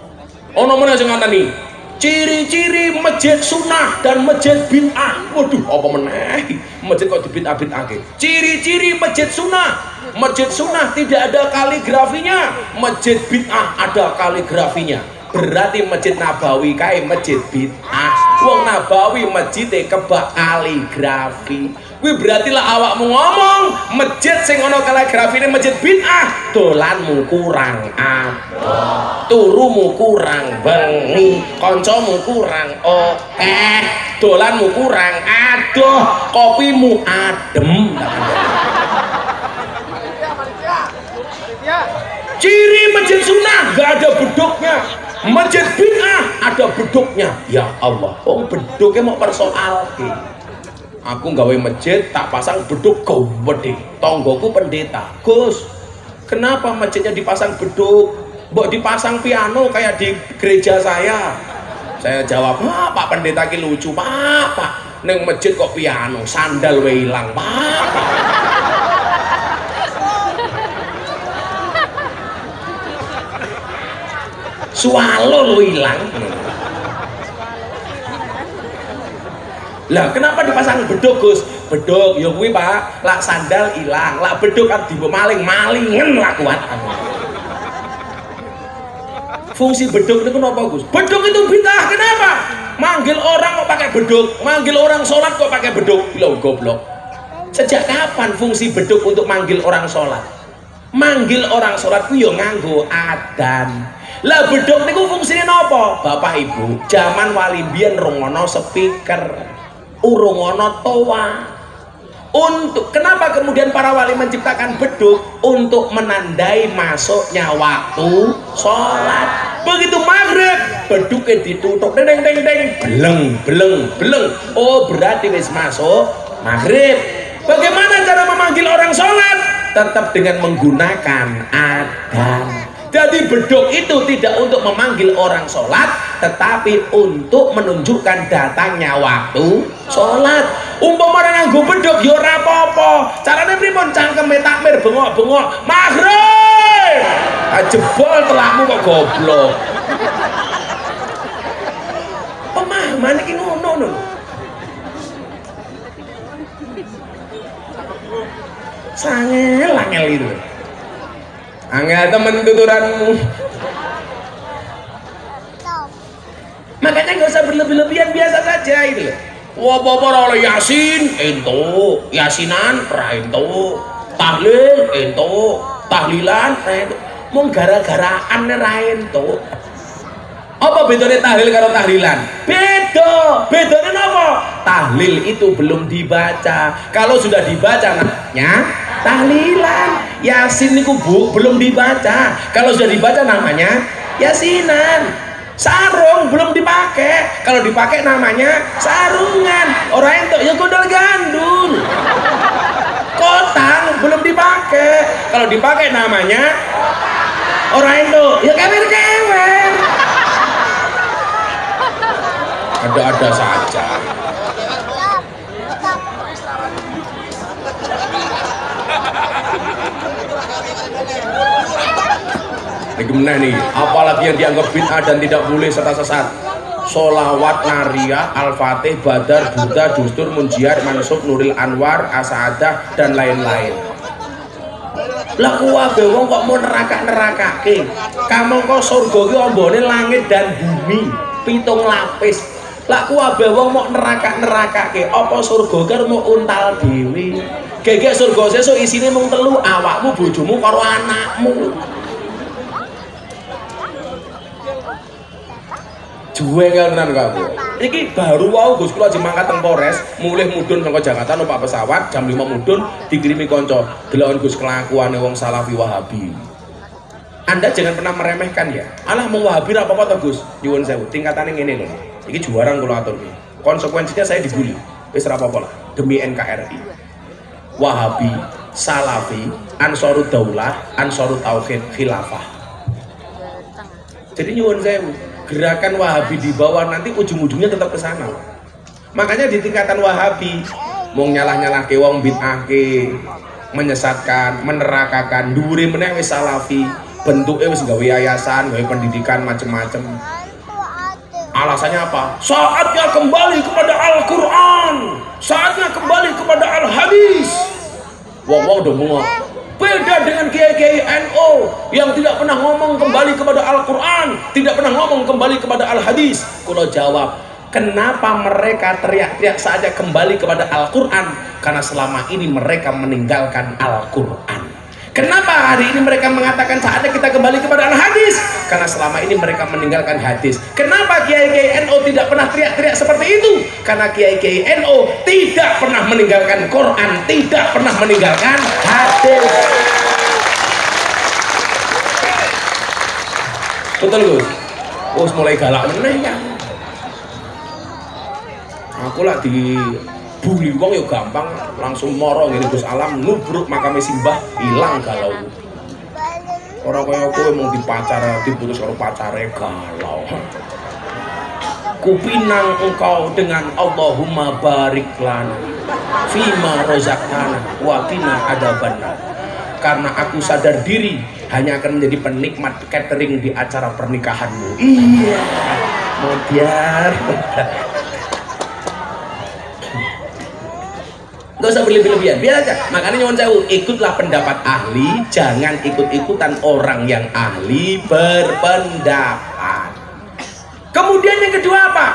Ana meneh sing nganteni ciri-ciri masjid sunnah dan masjid bid'ah. Waduh, apa meneh masjid kok dibid'ah-bid'ahke? Ciri-ciri masjid sunnah. Masjid sunnah tidak ada kaligrafinya, masjid bid'ah ada kaligrafinya. Berarti masjid Nabawi kae masjid bid'ah. Wong Nabawi masjide kebak kaligrafi. Kuwi berarti lah awakmu ngomong masjid sing ana kaligrafine masjid bid'ah, dolanmu kurang adoh, turumu kurang bengi, kancamu kurang akeh, dolanmu kurang adoh, kopimu adem. Ciri masjid sunnah gak ada beduknya, masjid bid'ah ada beduknya. Ya Allah, beduknya mau persoalke. Aku gawe masjid tak pasang beduk gede, tonggoku pendeta. Gus, kenapa masjidnya dipasang beduk? Mbok dipasang piano kayak di gereja saya. Saya jawab, Pak pendeta ki lucu, Pak. Neng masjid kok piano, sandal wae ilang, Pak. Swalo lo ilang. Lah kenapa dipasang beduk Gus? Beduk ya kuwi Pak, lak sandal ilang, lak beduk kan dibawa malingen lah kuat. Fungsi beduk itu kenapa Gus? Beduk itu bid'ah, kenapa? Manggil orang kok pakai beduk, manggil orang sholat kok pakai beduk. Loh goblok. Sejak kapan fungsi beduk untuk manggil orang sholat? Manggil orang sholat ku yo nganggo adzan. Lah beduk niku fungsine napa? Bapak Ibu, zaman wali biyen rungono speaker. Urung ana toa. Untuk kenapa kemudian para wali menciptakan beduk? Untuk menandai masuknya waktu sholat. Begitu maghrib beduknya ditutup, deng deng deng, beleng. Oh berarti wis masuk maghrib. Bagaimana cara memanggil orang sholat? Tetap dengan menggunakan adzan. Jadi beduk itu tidak untuk memanggil orang sholat, tetapi untuk menunjukkan datangnya waktu sholat. Umpama orang nganggo beduk ya ora apa-apa. Carane pripun? Cangkeme takmir bengok-bengok maghrib. Jebol telakmu kok goblok. Pemahaman iki ngono. Sangel itu. Angel temen tuturanmu. Makanya nggak usah berlebih-lebihan, biasa saja itu. Wah bapak oleh yasin ento, yasinan ento, tahlil ento, tahlilan ento. Mau gara-garaan ento. Apa bedanya tahlil karo tahlilan? Bedanya apa? Tahlil itu belum dibaca. Kalau sudah dibaca namanya tahlilan. Yasin niku belum dibaca. Kalau sudah dibaca namanya yasinan. Sarung belum dipakai, kalau dipakai namanya sarungan. Orang itu ya gondol gandul. Kotang belum dipakai, kalau dipakai namanya orang itu ya kewer-kewer. Ada-ada saja. Ini nih, apalagi yang dianggap bid'ah dan tidak boleh serta sesat. Solawat, Nariyah, Al-Fatih, Badar, Buddha, Dustur, Munjiat, Mansub, Nuril Anwar, Asa'adah, dan lain-lain. Lah kuwabe wong kok mau nerakake. Kamu kok surga ki ombone langit dan bumi, 7 lapis. Lah kuwabe wong mau nerakake. Apa surga ki mau untal dhewe. Gegek surga sesuk isine mung 3, awakmu, bojomu karo anakmu. Juwengan kamu. Iki baru wau Gus kula jemangkat teng Polres, mulih mudhun saka Jakarta numpak pesawat jam 5 mudhun dikirimi kanca. Delokon Gus kelakuane wong Salafi Wahabi. Anda jangan pernah meremehkan ya. Alah mau Wahabi ra apa-apa to Gus. Nyuwun sewu, tingkatane ngene lho. Iki juarang kula aturke. Konsekuensinya saya dibully. Wis ra apa-apa lah demi NKRI. Wahabi, Salafi, Ansarud Daulah, Ansarut Tauhid, Khilafah. Jadi nyuwun sewu, gerakan Wahabi di bawah nanti ujung-ujungnya tetap ke sana. Makanya di tingkatan Wahabi mau nyalah-nyalah ke wong bid'ah-ke, menyesatkan, menerakakan, dhuwure meneh wis Salafi, bentuknya wis gawe yayasan, gawe pendidikan macem-macem. Alasannya apa? Saatnya kembali kepada Al-Quran, saatnya kembali kepada Al-Hadis. Wong-wong udah bengok. Beda dengan kiai-kiai NU yang tidak pernah ngomong kembali kepada Al-Quran, tidak pernah ngomong kembali kepada Al-Hadis. Kalau jawab, kenapa mereka teriak-teriak saja kembali kepada Al-Quran? Karena selama ini mereka meninggalkan Al-Quran. Kenapa hari ini mereka mengatakan saatnya kita kembali kepada Al-Hadis? Karena selama ini mereka meninggalkan hadis. Kenapa kiai-kiai NU tidak pernah teriak-teriak seperti itu? Karena kiai-kiai NU tidak pernah meninggalkan Quran, tidak pernah meninggalkan hadis. Betul Gus? Oh, mulai galak meneh ya. Aku lah di bully wong ya gampang, langsung moro ngene Gus Alam nubruk makame Simbah ilang galau. Ora kaya kowe mung dipacar diputus karo pacare galau. Kupinang engkau dengan Allahumma barik lana fima rozaqtana wa qina adzabannar. Karena aku sadar diri hanya akan menjadi penikmat catering di acara pernikahanmu. Iya. Mau biar nggak usah berlebih-lebihan, biar aja. Makanya nyuwun sewu, ikutlah pendapat ahli, jangan ikut-ikutan orang yang ahli berpendapat. Kemudian yang kedua apa?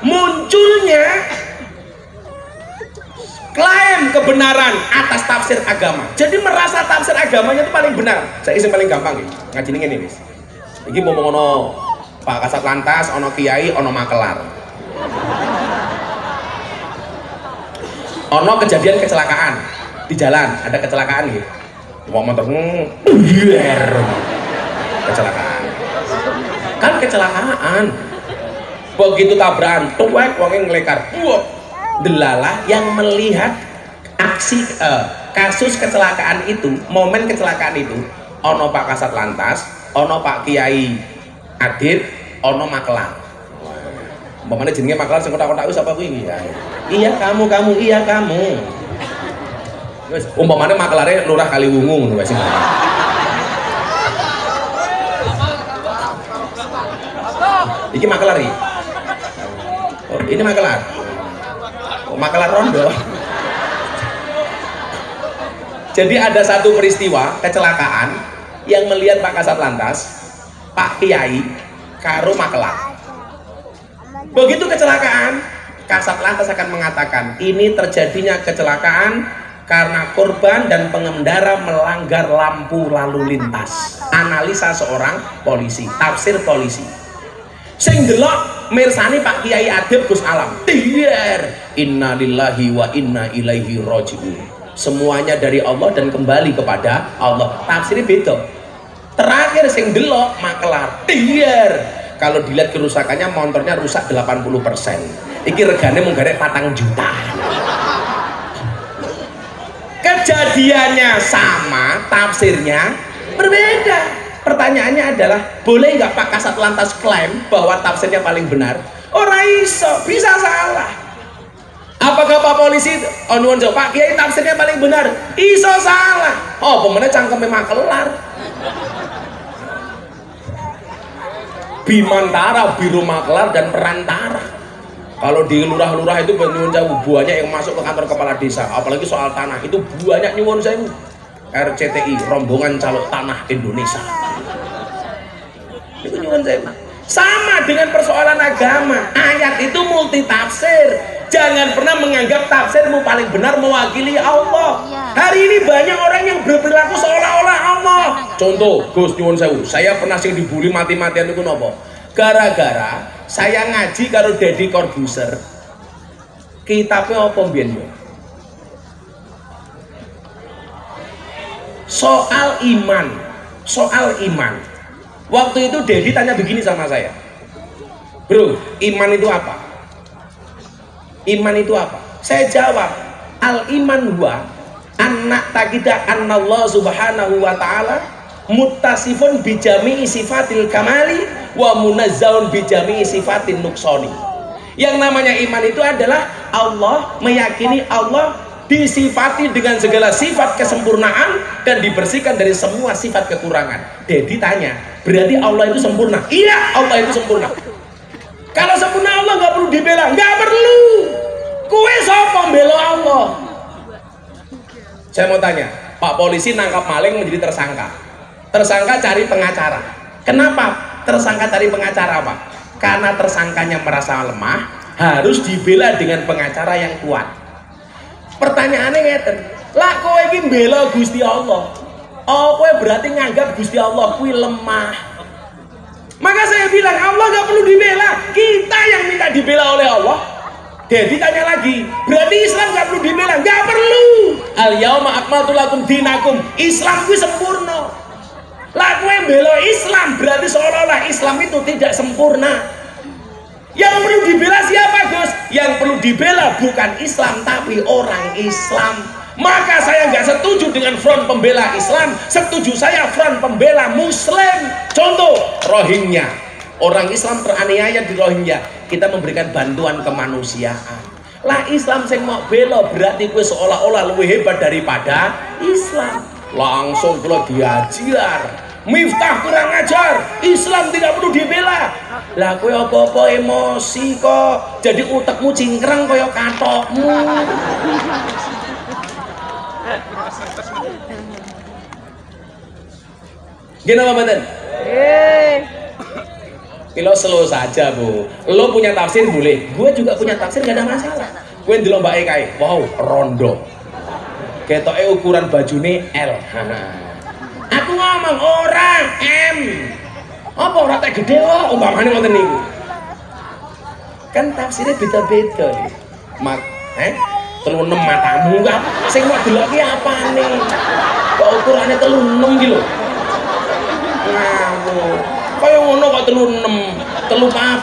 Munculnya klaim kebenaran atas tafsir agama. Jadi merasa tafsir agamanya itu paling benar. Saya isi paling gampang nih, ngaji ini nih. Ini mau ono Pak Kasat Lantas, ono Kiai, ono Makelar. Ono kejadian kecelakaan di jalan, ada kecelakaan gitu. Wong motor kecelakaan. Kan kecelakaan. Begitu tabrakan, tuwek wongnya ngelekar. Delalah yang melihat aksi kasus kecelakaan itu, momen kecelakaan itu, ono Pak Kasat Lantas, ono Pak Kiai Adit, ono Makelar. Umpamane jenenge Makelar sing kotak-kotak wis apa kuwi ya. Iya kamu, iya kamu. Wis umpamane Makelare Lurah Kaliwungu ngono wis. Iki Makelar iki. Oh, ini Makelar. Oh, Makelar Rondo. Jadi ada satu peristiwa kecelakaan yang melihat Pak Kasat Lantas, Pak Kiai karo Makelar. Begitu kecelakaan, Kasat Lantas akan mengatakan ini terjadinya kecelakaan karena korban dan pengendara melanggar lampu lalu lintas. Analisa seorang polisi, tafsir polisi. Sing delok mirsani Pak Kiai Adib Gus Alam. Tiar, inna lillahi wa inna ilaihi rajiun. Semuanya dari Allah dan kembali kepada Allah. Tafsirnya beda. Terakhir sing delok Makelar. Tiar, kalau dilihat kerusakannya motornya rusak 80%. Iki regane mung garek 4 juta. Kejadiannya sama, tafsirnya berbeda. Pertanyaannya adalah, boleh nggak Pak Kasat Lantas klaim bahwa tafsirnya paling benar? Ora iso, bisa salah. Apakah Pak Polisi, nuwun jawab, Pak Kiai tafsirnya paling benar? Iso salah. Oh, pemenang cangkeme makelar. Bimantara, biru makelar, dan perantara. Kalau di lurah-lurah itu nyuwun sewu banyak yang masuk ke kantor kepala desa, apalagi soal tanah itu banyak nyuwun sewu. RCTI, rombongan calok tanah Indonesia. Itu nyuwun sewu. Sama dengan persoalan agama, ayat itu multi tafsir. Jangan pernah menganggap tafsirmu paling benar mewakili Allah. Hari ini banyak orang yang berperilaku seolah-olah Allah. Contoh, Gus nyuwun sewu, saya pernah sing dibully mati-matian itu nopo? Gara-gara saya ngaji karo Deddy Corbuzier. Kitabnya apa mbiyen yo? Soal iman. Soal iman. Waktu itu Deddy tanya begini sama saya. Bro, iman itu apa? Iman itu apa? Saya jawab, al iman huwa anak takidah annallahu subhanahu wa ta'ala muttasifun bijami'i sifatil kamali wa munazzahun bijami'i sifatin nuksoni. Yang namanya iman itu adalah Allah, meyakini Allah disifati dengan segala sifat kesempurnaan dan dibersihkan dari semua sifat kekurangan. Dedi tanya, berarti Allah itu sempurna? Iya, Allah itu sempurna. Kalau sempurna Allah nggak perlu dibela, nggak perlu. Kue sapa bela Allah? Saya mau tanya, Pak Polisi nangkap maling menjadi tersangka. Tersangka cari pengacara. Kenapa tersangka cari pengacara, Pak? Karena tersangkanya merasa lemah, harus dibela dengan pengacara yang kuat. Pertanyaannya ngeten, lah kowe iki bela Gusti Allah. Oh, kowe berarti nganggap Gusti Allah kuwi lemah. Maka saya bilang Allah nggak perlu dibela, kita yang minta dibela oleh Allah. Jadi tanya lagi, berarti Islam nggak perlu dibela? Nggak perlu. Al yauma akmaltu lakum dinakum. Islam kuwi sempurna. Lah kowe bela Islam berarti seolah-olah Islam itu tidak sempurna. Yang perlu dibela siapa, Gus? Yang perlu dibela bukan Islam tapi orang Islam. Maka saya nggak setuju dengan front pembela Islam, setuju saya front pembela Muslim. Contoh Rohingya, orang Islam teraniaya di Rohingya, kita memberikan bantuan kemanusiaan. Lah Islam sing mau bela berarti kowe seolah-olah lebih hebat daripada Islam. Langsung kula diajar, Miftah kurang ajar, Islam tidak perlu dibela. Lah kowe apa-apa emosi kok, jadi utekmu cingkrang kaya katokmu. Gimana Bapak? Kilo slow saja Bu. Lo punya tafsir boleh, gue juga punya tafsir gak ada masalah. Gue ndelok mbake kae, wow rondo. Ketoke ukuran bajune L. Aku ngomong orang M. Apa ora tak gede kok umpamane ngoten niku. Kan tafsirnya beda-beda nih. Telu 6 matamu kan sing mau delok ki apane? Kok ukurane telu 6 ki lho. Ngawur. Kaya ngono kok telu 6, telu 4.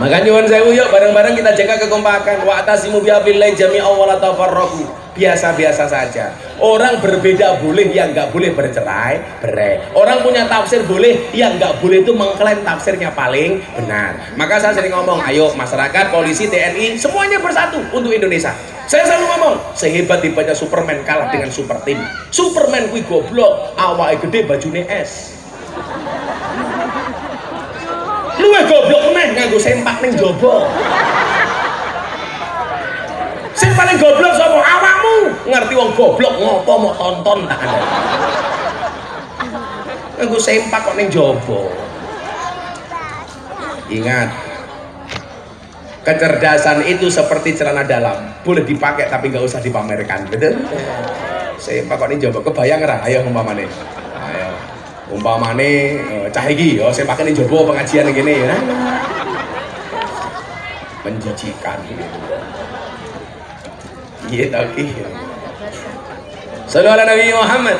Maka nyuwun sewu yuk bareng-bareng kita jaga kekompakan. Wa atasimu bihablillahi jami'an wa la tafarraqu. Biasa-biasa saja. Orang berbeda boleh, yang nggak boleh bercerai-berai. Orang punya tafsir boleh, yang nggak boleh itu mengklaim tafsirnya paling benar. Maka saya sering ngomong, ayo masyarakat, polisi, TNI, semuanya bersatu untuk Indonesia. Saya selalu ngomong, sehebat-hebatnya Superman kalah dengan super team. Superman kuwi goblok, awake gede bajune es. Luwe goblok meneh nganggo sempak ning jaba. Sing paling goblok sapa? Awakmu. Ngerti wong goblok ngopo mau tonton tak ada. Nganggo sempak kok ning jaba. Ingat, kecerdasan itu seperti celana dalam, boleh dipakai tapi nggak usah dipamerkan, betul? Sempak kok ning jaba, kebayang ora? Ayo umpamane. Ayo. Umpamane cah iki yo sing pakai ning jaba pengajian ngene ya. Menjijikan gitu. Iya, oke. Sallallahu alaihi Muhammad.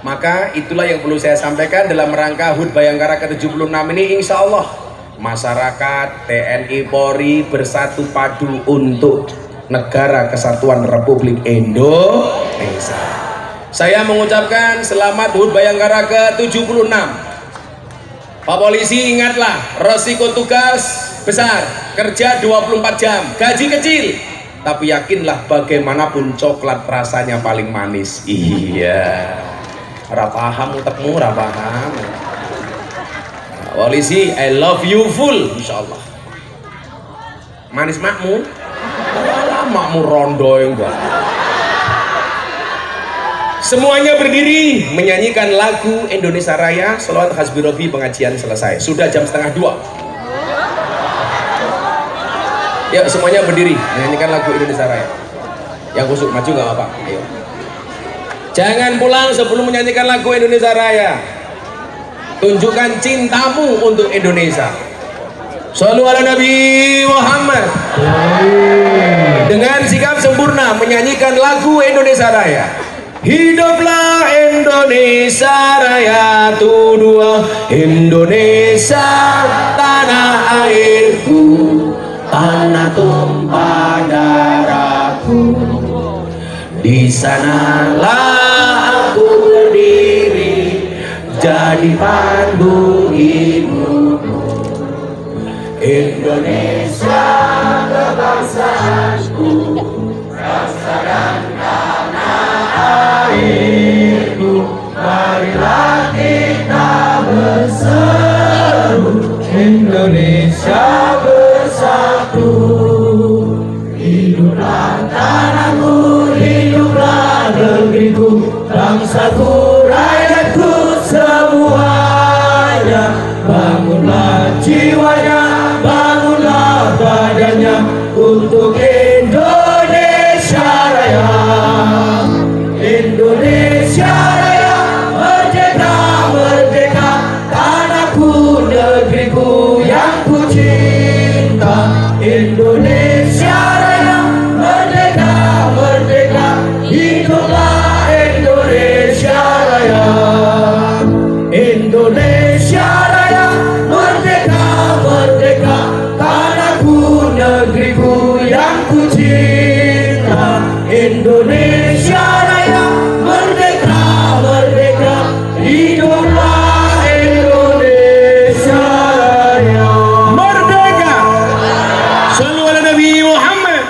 Maka itulah yang perlu saya sampaikan dalam rangka HUT Bayangkara ke-76 ini. Insya Allah masyarakat, TNI, Polri bersatu padu untuk Negara Kesatuan Republik Indonesia. Saya mengucapkan selamat HUT Bayangkara ke-76. Pak Polisi, ingatlah, resiko tugas besar, kerja 24 jam, gaji kecil, tapi yakinlah bagaimanapun coklat rasanya paling manis. Iya, rapaham utekmu, rapaham. Polisi, I love you full, insya Allah. Manis makmu, makmu rondo enggak. Semuanya berdiri menyanyikan lagu Indonesia Raya. Sholawat Hasbi Robi, pengajian selesai. Sudah jam 1:30. Ya, semuanya berdiri menyanyikan lagu Indonesia Raya. Yang kusuk maju nggak apa-apa. Ayo. Jangan pulang sebelum menyanyikan lagu Indonesia Raya. Tunjukkan cintamu untuk Indonesia. Shollu ala Nabi Muhammad. Dengan sikap sempurna menyanyikan lagu Indonesia Raya. Hiduplah Indonesia Raya, dua Indonesia tanah airku, tanah tumpah darahku. Di sanalah aku berdiri, jadi pandu ibuku. Indonesia kebangsaanku, rasa dan tanah airku. Marilah kita berseru, Indonesia bersatu. Hiduplah tanahku, hiduplah negeriku, bangsaku, rakyatku semuanya. Bangunlah jiwanya, bangunlah badannya untuk Indonesia Raya. Indonesia Raya, merdeka, merdeka, tanahku, negeriku yang ku cinta. Indonesia Raya, merdeka, merdeka, hiduplah Indonesia Raya. Indonesia Raya, merdeka, merdeka, tanahku, negeriku yang ku cinta. Indonesia Raya, merdeka, merdeka, hiduplah Indonesia Raya. Merdeka. Shallu ala Nabi Muhammad.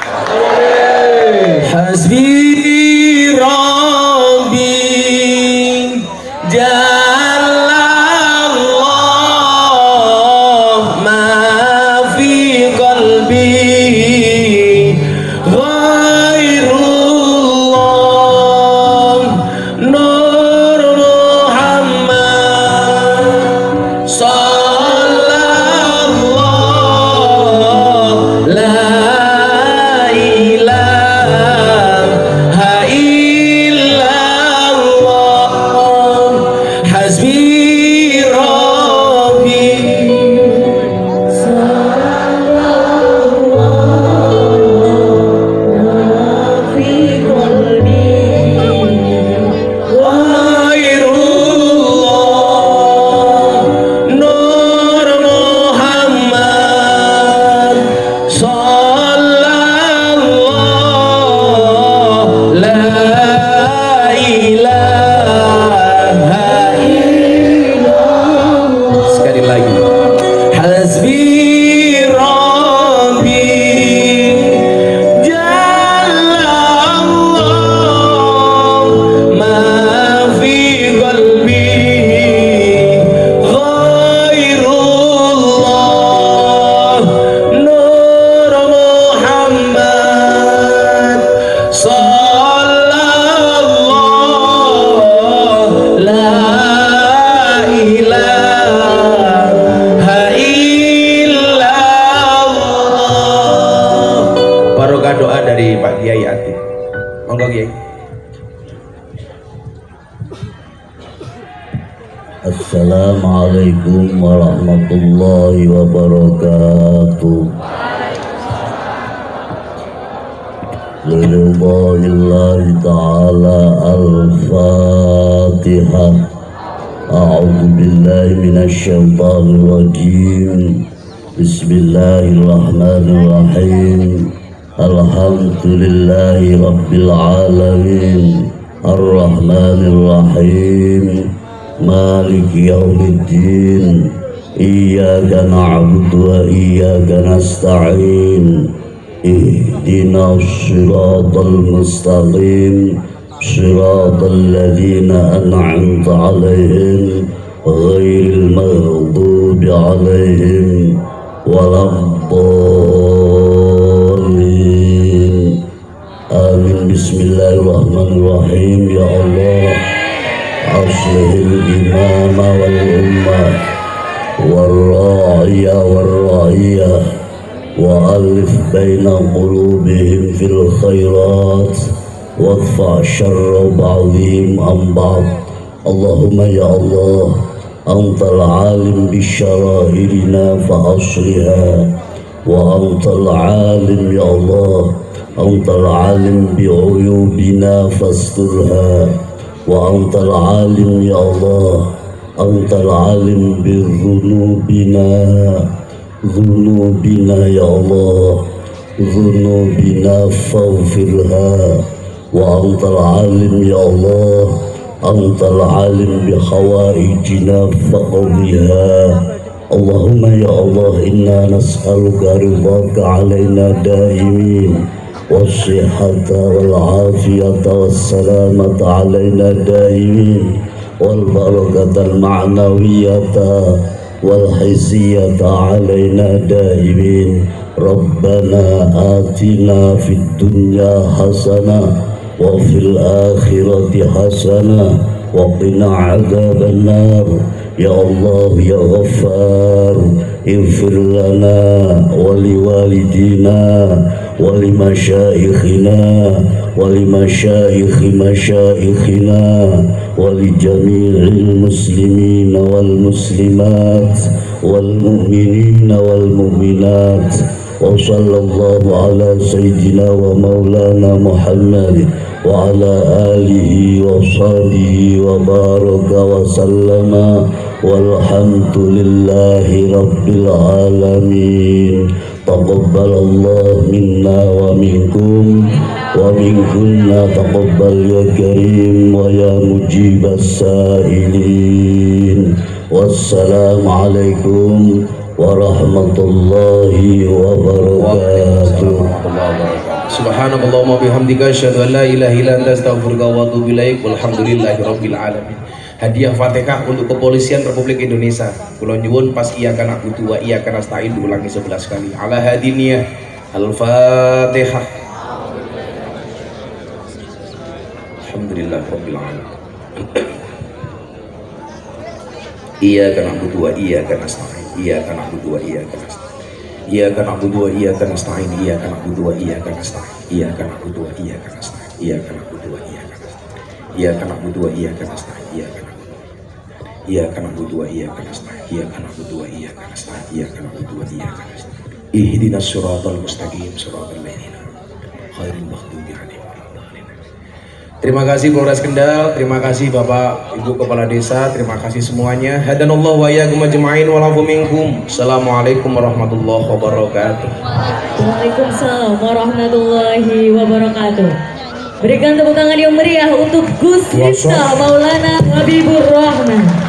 Hasbi Rabbi Jallallah ma fi qalbi ghairullah Nur Muhammad sallallahu la ilaha illallah. Hasbi Rabbi ghairullah Nur Muhammad sallallahu la ilaha illallah. Sekali lagi. Hasbi Rabbi Jallallah ma fi qalbi ghairullah Nur Muhammad sallallahu la ilaha illallah. Barokah doa dari Pak Kiai Atif. Monggo Kiai. Assalamualaikum warahmatullahi wabarakatuh. لرضا الله تعالى. الفاتحة. أعوذ بالله من الشيطان الرجيم. بسم الله الرحمن الرحيم. الحمد لله رب العالمين الرحمن الرحيم مالك يوم الدين. إياك نعبد وإياك نستعين. اهدنا الصراط المستقيم صراط الذين أنعمت عليهم غير المغضوب عليهم ولا الضالين. آمين. بسم الله الرحمن الرحيم. يا الله أصلح الإمام والأمة والراعي والرعية وألف بين قلوبهم في الخيرات وادفع شر بعضهم عن بعض. اللهم يا الله أنت العالم بشرائرنا فأصلها، وأنت العالم يا الله أنت العالم بعيوبنا فاسترها، وأنت العالم يا الله أنت العالم بذنوبنا يا الله ذنوبنا فاغفرها، وأنت العالم يا الله أنت العالم بحوائجنا فاقضها. اللهم يا الله إنا نسألك رضاك علينا دائمين، والصحة والعافية والسلامة علينا دائمين، والبركة المعنوية والحسية علينا دائمين. ربنا آتنا في الدنيا حسنة وفي الآخرة حسنة وقنا عذاب النار. يا الله يا غفار اغفر لنا ولوالدينا ولمشايخنا ولمشايخ مشايخنا ولجميع المسلمين والمسلمات والمؤمنين والمؤمنات. وصلى الله على سيدنا ومولانا محمد وعلى آله وصحبه وبارك وسلم، والحمد لله رب العالمين. تقبل الله منا ومنكم ومنكنا تقبل يا كريم ويا مجيب السائلين. والسلام عليكم warahmatullahi wabarakatuh. Subhanallahumma bihamdika asyhadu an la ilaha illa anta astaghfiruka wa atubu ilaik. Walhamdulillahirabbil alamin. Hadiah Fatihah untuk Kepolisian Republik Indonesia. Kula nyuwun pas iya kana butuh wa iya kana stain diulangi 11 kali. Ala hadiniyah. Al-Fatihah. Alhamdulillahirabbil alamin. Iyyaka na'budu wa iyyaka nasta'in. Iyyaka na'budu wa iyyaka nasta'in. Iyyaka na'budu wa iyyaka nasta'in. Iyyaka na'budu wa iyyaka nasta'in. Iyyaka na'budu wa iyyaka nasta'in. Iyyaka na'budu wa iyyaka nasta'in. Iyyaka na'budu wa iyyaka nasta'in. Iyyaka na'budu wa iyyaka nasta'in. Iyyaka na'budu wa iyyaka nasta'in. Iyyaka na'budu wa iyyaka nasta'in. Ihdinas siratal mustaqim siratal ladzina ghairil maghdubi 'alaihim waladdallin. Terima kasih Polres Kendal, terima kasih Bapak Ibu Kepala Desa, terima kasih semuanya. Hadanallahu wa iyyakum ajma'in wa lafu minkum. Assalamualaikum warahmatullahi wabarakatuh. Waalaikumsalam warahmatullahi wabarakatuh. Berikan tepuk tangan yang meriah untuk Gus Miftah Maulana Habibur Rahman.